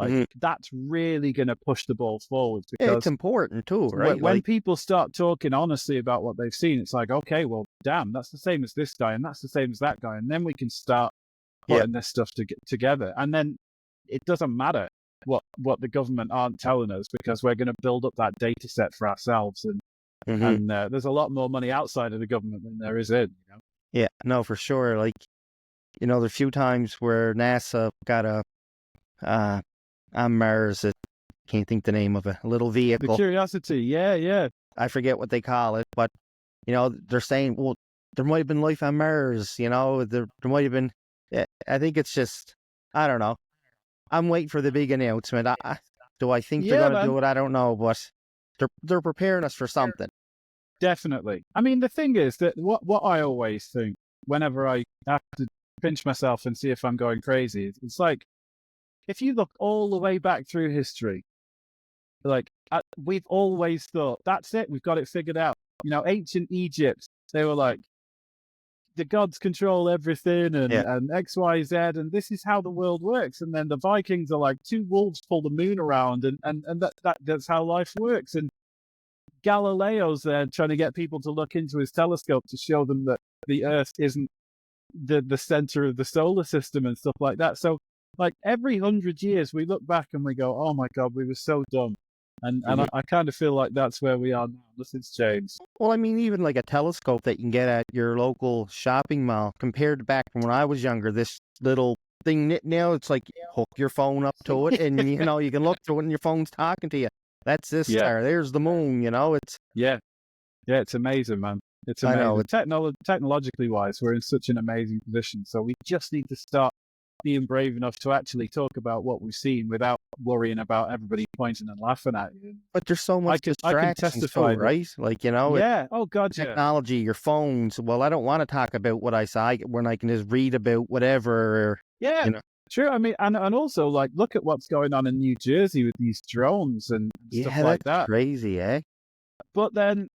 Like that's really going to push the ball forward, It's because important too, right? when people start talking honestly about what they've seen, it's like, okay, well, damn, that's the same as this guy, and that's the same as that guy, and then we can start putting this stuff together, and then it doesn't matter what the government aren't telling us, because we're going to build up that data set for ourselves, and there's a lot more money outside of the government than there is in. Yeah, no, for sure. Like, there's a few times where NASA got on Mars, can't think the name of it, a little The vehicle. Curiosity, yeah. I forget what they call it, but they're saying, well, there might have been life on Mars. There might have been. I think it's just, I don't know. I'm waiting for the big announcement. Do I think they're Yeah, going to man. do it? I don't know, but they're preparing us for something. Definitely. I mean, the thing is that what I always think whenever I have to pinch myself and see if I'm going crazy, it's like, if you look all the way back through history, like we've always thought, that's it, we've got it figured out. Ancient Egypt, they were like, the gods control everything, and X, Y, Z, and this is how the world works. And then the Vikings are like, two wolves pull the moon around, and that's how life works. And Galileo's there trying to get people to look into his telescope to show them that the Earth isn't the center of the solar system and stuff like that. So, like, every 100 years, we look back and we go, "Oh my God, we were so dumb." And I kind of feel like that's where we are now. Nothing's changed. Well, I mean, even like a telescope that you can get at your local shopping mall, compared to back when I was younger, this little thing now, it's like hook your phone up to it, and you can look through it, and your phone's talking to you. That's this star. There's the moon. It's it's amazing, man. It's amazing. Technologically wise, we're in such an amazing position. So we just need to start being brave enough to actually talk about what we've seen without worrying about everybody pointing and laughing at you. But there's so much I can testify, right? Like, oh God, technology, your phones. Well, I don't want to talk about what I saw when I can just read about whatever. True. I mean, and also, like, look at what's going on in New Jersey with these drones and stuff like that. Crazy, eh? But then,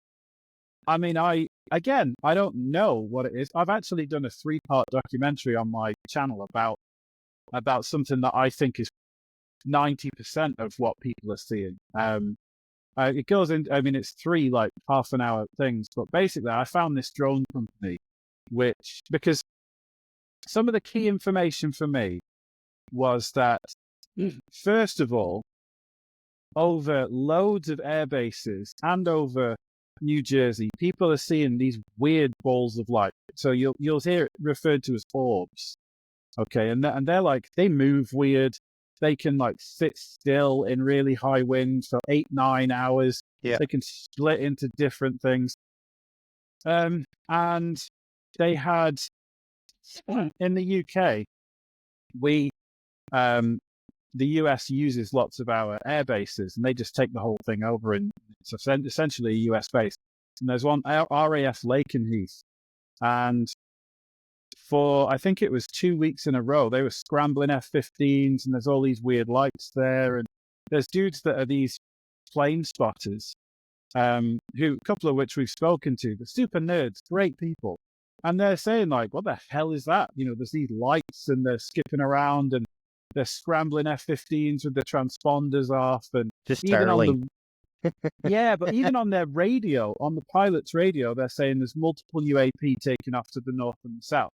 I mean, I don't know what it is. I've actually done a 3-part documentary on my channel about something that I think is 90% of what people are seeing. It goes in. I mean, it's 3 like half-an-hour things, but basically, I found this drone company, because some of the key information for me was that, first of all, over loads of air bases and over New Jersey, people are seeing these weird balls of light. So you'll hear it referred to as orbs. Okay, and they're like, they move weird. They can like sit still in really high winds for 8-9 hours. Yeah. They can split into different things. And they had, in the UK, the US uses lots of our air bases, and they just take the whole thing over, and it's essentially a US base. And there's one, RAF Lakenheath, and for, I think it was 2 weeks in a row, they were scrambling F-15s, and there's all these weird lights there, and there's dudes that are these plane spotters, a couple of which we've spoken to. They're super nerds, great people. And they're saying, like, what the hell is that? There's these lights, and they're skipping around, and they're scrambling F-15s with the transponders off, and just even Starlink. but even on their radio, on the pilot's radio, they're saying there's multiple UAP taking off to the north and the south.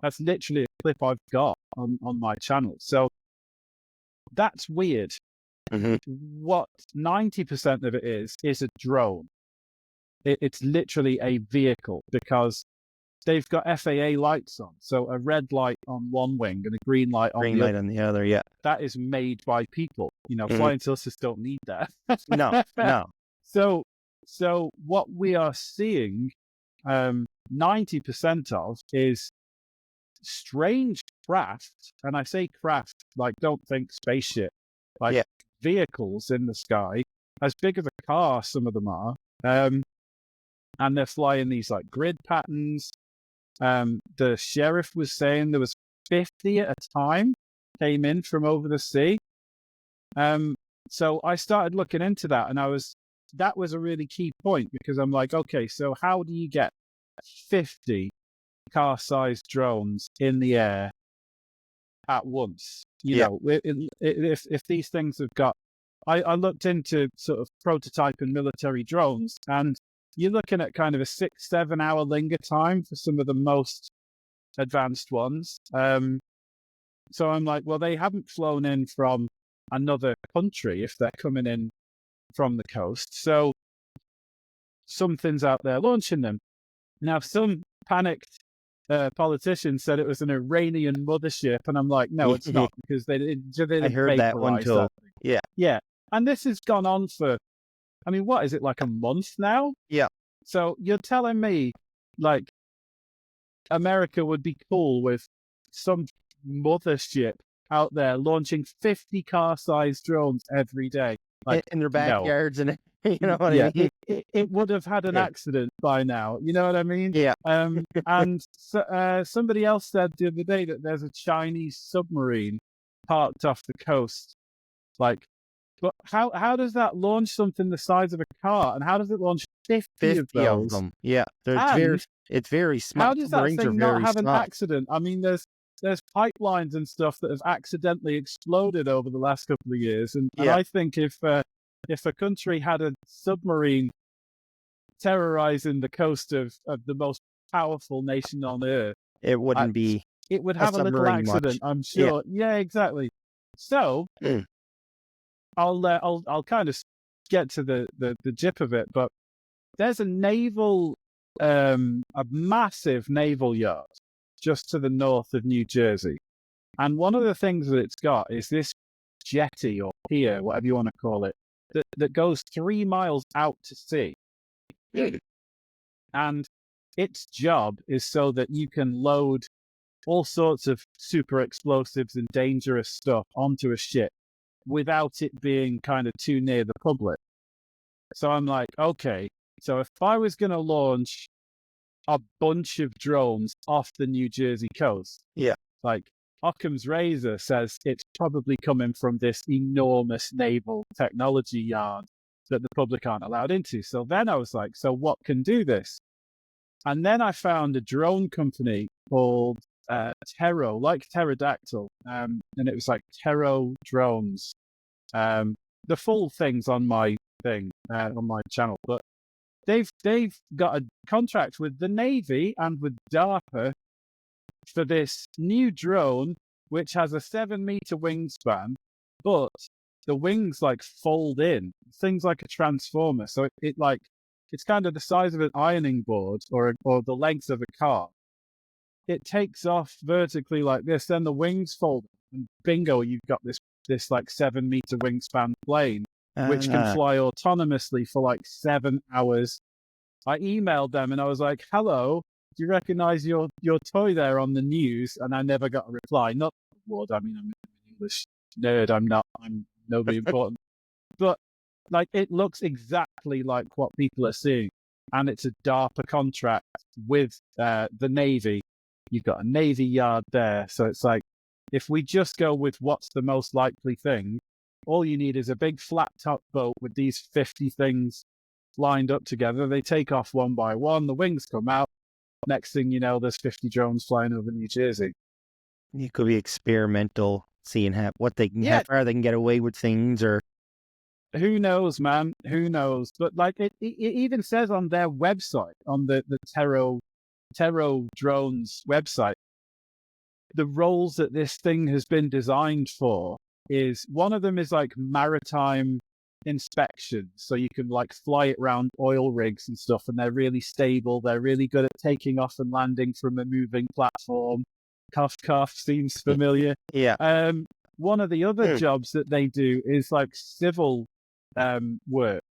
That's literally a clip I've got on my channel. So that's weird. What 90% of it is a drone. It's literally a vehicle, because they've got FAA lights on. So a red light on one wing and a green light on the other. On the other, yeah. That is made by people. Flying saucers don't need that. No. So what we are seeing, 90% of is strange craft. And I say craft, like, don't think spaceship, like vehicles in the sky, as big as a car, some of them are. And they're flying these like grid patterns. The sheriff was saying there was 50 at a time came in from over the sea. So I started looking into that, and that was a really key point, because I'm like, okay, so how do you get 50 car-sized drones in the air at once? You Yeah. know, if these things have got, I looked into sort of prototyping military drones, and you're looking at kind of a 6-7 hour linger time for some of the most advanced ones. So I'm like, well, they haven't flown in from another country if they're coming in from the coast. So something's out there launching them. Now, some panicked politician said it was an Iranian mothership, and I'm like, no, it's not, because they I didn't heard that one vaporize too. that thing. Yeah. Yeah, and this has gone on for, I mean, what is it, like a month now? Yeah. So you're telling me, like, America would be cool with some mothership out there launching 50 car-sized drones every day? Like, In their no. backyards, and you know what Yeah, I mean? it would have had an Yeah. accident by now. You know what I mean? Yeah. And so, somebody else said the other day that there's a Chinese submarine parked off the coast. Like, but how does that launch something the size of a car, and how does it launch 50 of 50 of those? them. Yeah. And It's very small. how does that Submarines are thing not very have an small. accident? I mean, there's pipelines and stuff that have accidentally exploded over the last couple of years, and Yeah. I think if a country had a submarine terrorizing the coast of the most powerful nation on earth, It wouldn't be it would a have a little submarine accident, much. I'm Yeah. sure. Yeah, exactly. So Mm. I'll kind of get to the jip of it, but there's a massive naval yard just to the north of New Jersey. And one of the things that it's got is this jetty or pier, whatever you want to call it, that goes 3 miles out to sea. And its job is so that you can load all sorts of super explosives and dangerous stuff onto a ship without it being kind of too near the public. So I'm like, okay, so if I was going to launch a bunch of drones off the New Jersey coast, Yeah. like Occam's razor says it's probably coming from this enormous naval technology yard that the public aren't allowed into. So then I was like, so what can do this? And then I found a drone company called Tero, like pterodactyl, and it was like Tero Drones. The full thing's on my thing, on my channel, but they've got a contract with the Navy and with DARPA for this new drone, which has a 7-meter wingspan, but the wings like fold in, things like a transformer. So it like, it's kind of the size of an ironing board or the length of a car. It takes off vertically like this, then the wings fold, and bingo, you've got this like 7-meter wingspan plane, which can fly autonomously for like 7 hours. I emailed them and I was like, hello, do you recognize your toy there on the news? And I never got a reply. Not what, I mean, I'm an English nerd. I'm nobody important. But like, it looks exactly like what people are seeing. And it's a DARPA contract with the Navy. You've got a Navy yard there. So it's like, if we just go with what's the most likely thing, all you need is a big flat top boat with these 50 things lined up together. They take off one by one. The wings come out. Next thing you know, there's 50 drones flying over New Jersey. It could be experimental, seeing how Yeah. far they can get away with things, or Who knows, man? Who knows? But like, it even says on their website, on the Tero Drones website, the roles that this thing has been designed for is, one of them is like maritime inspection. So you can like fly it around oil rigs and stuff, and they're really stable. They're really good at taking off and landing from a moving platform. Cough, cough, seems familiar. yeah. One of the other jobs that they do is like civil work.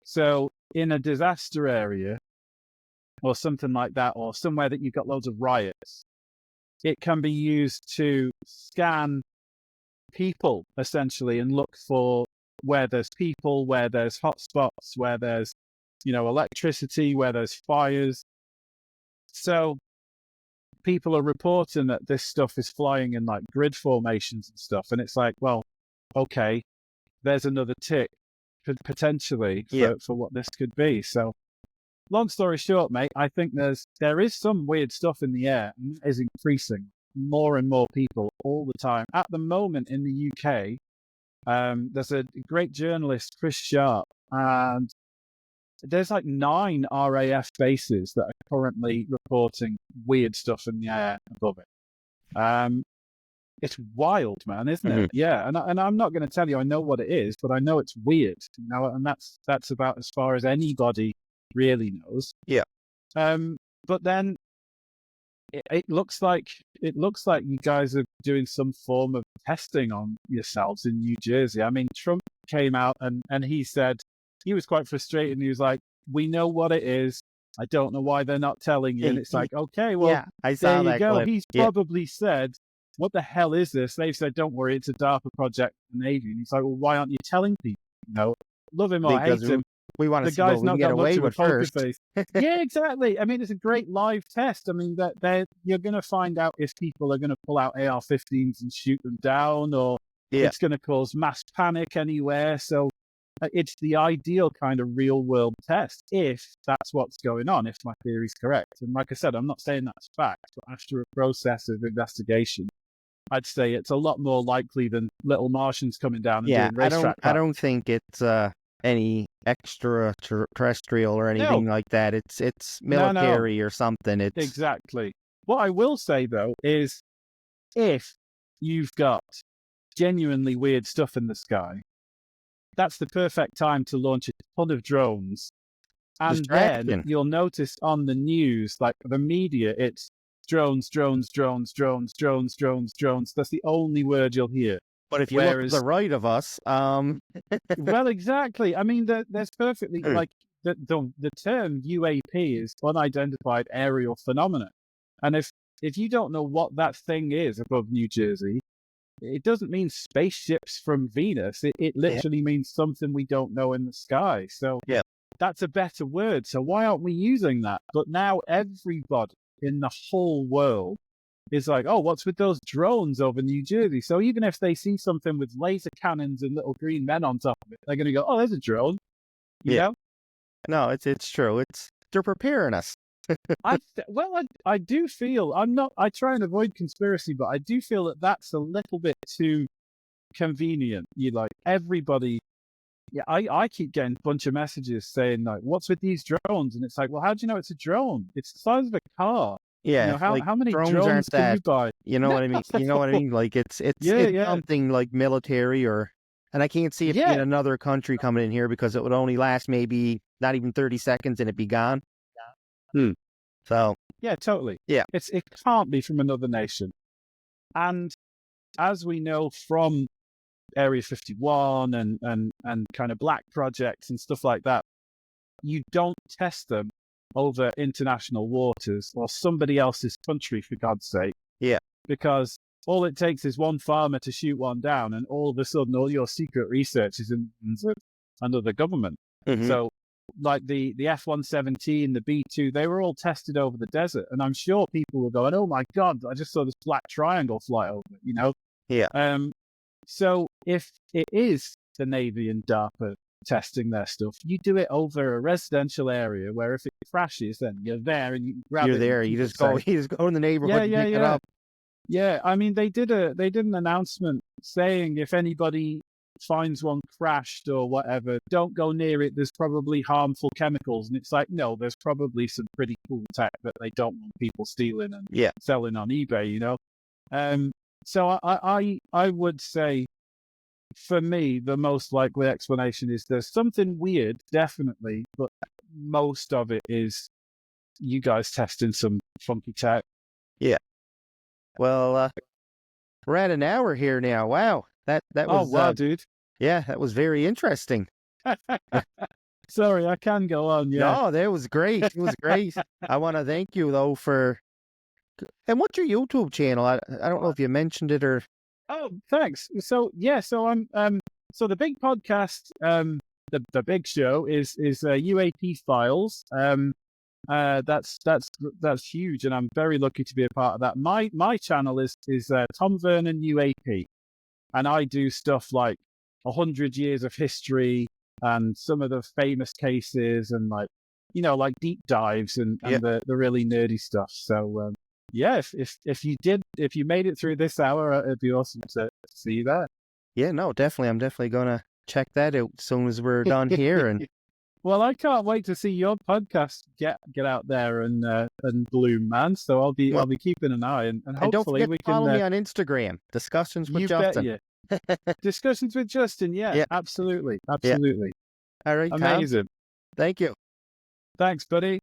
So in a disaster area or something like that, or somewhere that you've got loads of riots, it can be used to scan people essentially and look for where there's people, where there's hotspots, where there's, electricity, where there's fires. So people are reporting that this stuff is flying in like grid formations and stuff. And it's like, well, okay, there's another tick potentially for what this could be. So long story short, mate, I think there is some weird stuff in the air, and it is increasing. more and more people all the time. At the moment in the UK, there's a great journalist, Chris Sharp, and there's like 9 RAF bases that are currently reporting weird stuff in the air above it. It's wild, man, isn't it? Yeah, and I'm not going to tell you I know what it is, but I know it's weird, and that's about as far as anybody really knows. Yeah. But then it looks like you guys are doing some form of testing on yourselves in New Jersey. I mean, Trump came out and he said he was quite frustrated. And he was like, "We know what it is. I don't know why they're not telling you." And it's like, okay, well, Yeah, I there saw you that go. clip. He's Yeah. probably said, "What the hell is this?" They've said, "Don't worry, it's a DARPA project for the Navy." And he's like, "Well, why aren't you telling people? You know, love him or Because hate him, we want to the see what guy's we can not get got much away of a with poker first. face." Yeah, exactly. I mean, it's a great live test. I mean, that you're going to find out if people are going to pull out AR-15s and shoot them down, or Yeah. it's going to cause mass panic anywhere. So it's the ideal kind of real world test if that's what's going on, if my theory is correct. And like I said, I'm not saying that's fact, but after a process of investigation, I'd say it's a lot more likely than little Martians coming down and doing racetrack. I don't think it's any extraterrestrial or anything like that. It's military or something. It's exactly. What I will say though is, if you've got genuinely weird stuff in the sky, that's the perfect time to launch a ton of drones. And then you'll notice on the news, like the media, it's drones, drones, drones, drones, drones, drones, drones. That's the only word you'll hear. But if you look to the right of us, well, exactly. I mean, there's perfectly like the term UAP is unidentified aerial phenomenon, and if you don't know what that thing is above New Jersey, it doesn't mean spaceships from Venus. It literally means something we don't know in the sky. So that's a better word. So why aren't we using that? But now everybody in the whole world is like, oh, what's with those drones over New Jersey? So even if they see something with laser cannons and little green men on top of it, they're going to go, oh, there's a drone. You know? No, it's true. They're preparing us. I do feel I try and avoid conspiracy, but I do feel that that's a little bit too convenient. You like everybody. Yeah, I keep getting a bunch of messages saying like, what's with these drones? And it's like, well, how do you know it's a drone? It's the size of a car. Yeah. You know, how many drones aren't can that, you buy? You know what I mean? You know what I mean? Like it's something like military and I can't see it being another country coming in here because it would only last maybe not even 30 seconds and it'd be gone. So yeah, totally. Yeah. It can't be from another nation. And as we know from Area 51 and kind of black projects and stuff like that, you don't test them over international waters or somebody else's country, for God's sake. Yeah. Because all it takes is one farmer to shoot one down, and all of a sudden, all your secret research is under the government. So, like the F-117, the B-2, they were all tested over the desert, and I'm sure people were going, "Oh my God, I just saw this black triangle fly over," you know? Yeah. So if it is the Navy and DARPA testing their stuff, you do it over a residential area where if it crashes, then you're there and you can grab it. You're there. You just go in the neighborhood and pick it up. Yeah, I mean, they did an announcement saying if anybody finds one crashed or whatever, don't go near it. There's probably harmful chemicals. And it's like, no, there's probably some pretty cool tech that they don't want people stealing and selling on eBay, you know? So I would say, for me, the most likely explanation is there's something weird, definitely, but most of it is you guys testing some funky tech. Yeah. Well, we're at an hour here now. Wow. That was wow, dude. Yeah, that was very interesting. Sorry, I can go on. Yeah. No, that was great. It was great. I want to thank you though And what's your YouTube channel? I don't know if you mentioned it or. Oh, thanks. So I'm so the big podcast, the big show is UAP Files. That's huge, and I'm very lucky to be a part of that. My channel is Tom Vernon UAP, and I do stuff like 100 years of history and some of the famous cases and like deep dives and the really nerdy stuff. So yeah, if you made it through this hour, it'd be awesome to see you there. Yeah, no, definitely. I'm definitely gonna check that out as soon as we're done here. And Well, I can't wait to see your podcast get out there and bloom, man. So I'll be keeping an eye, and don't hopefully forget we to follow can. me on Instagram. Discussions with You Justin. bet you. Discussions with Justin. Yeah, Yeah. absolutely. All right, Tom. Amazing. Thank you. Thanks, buddy.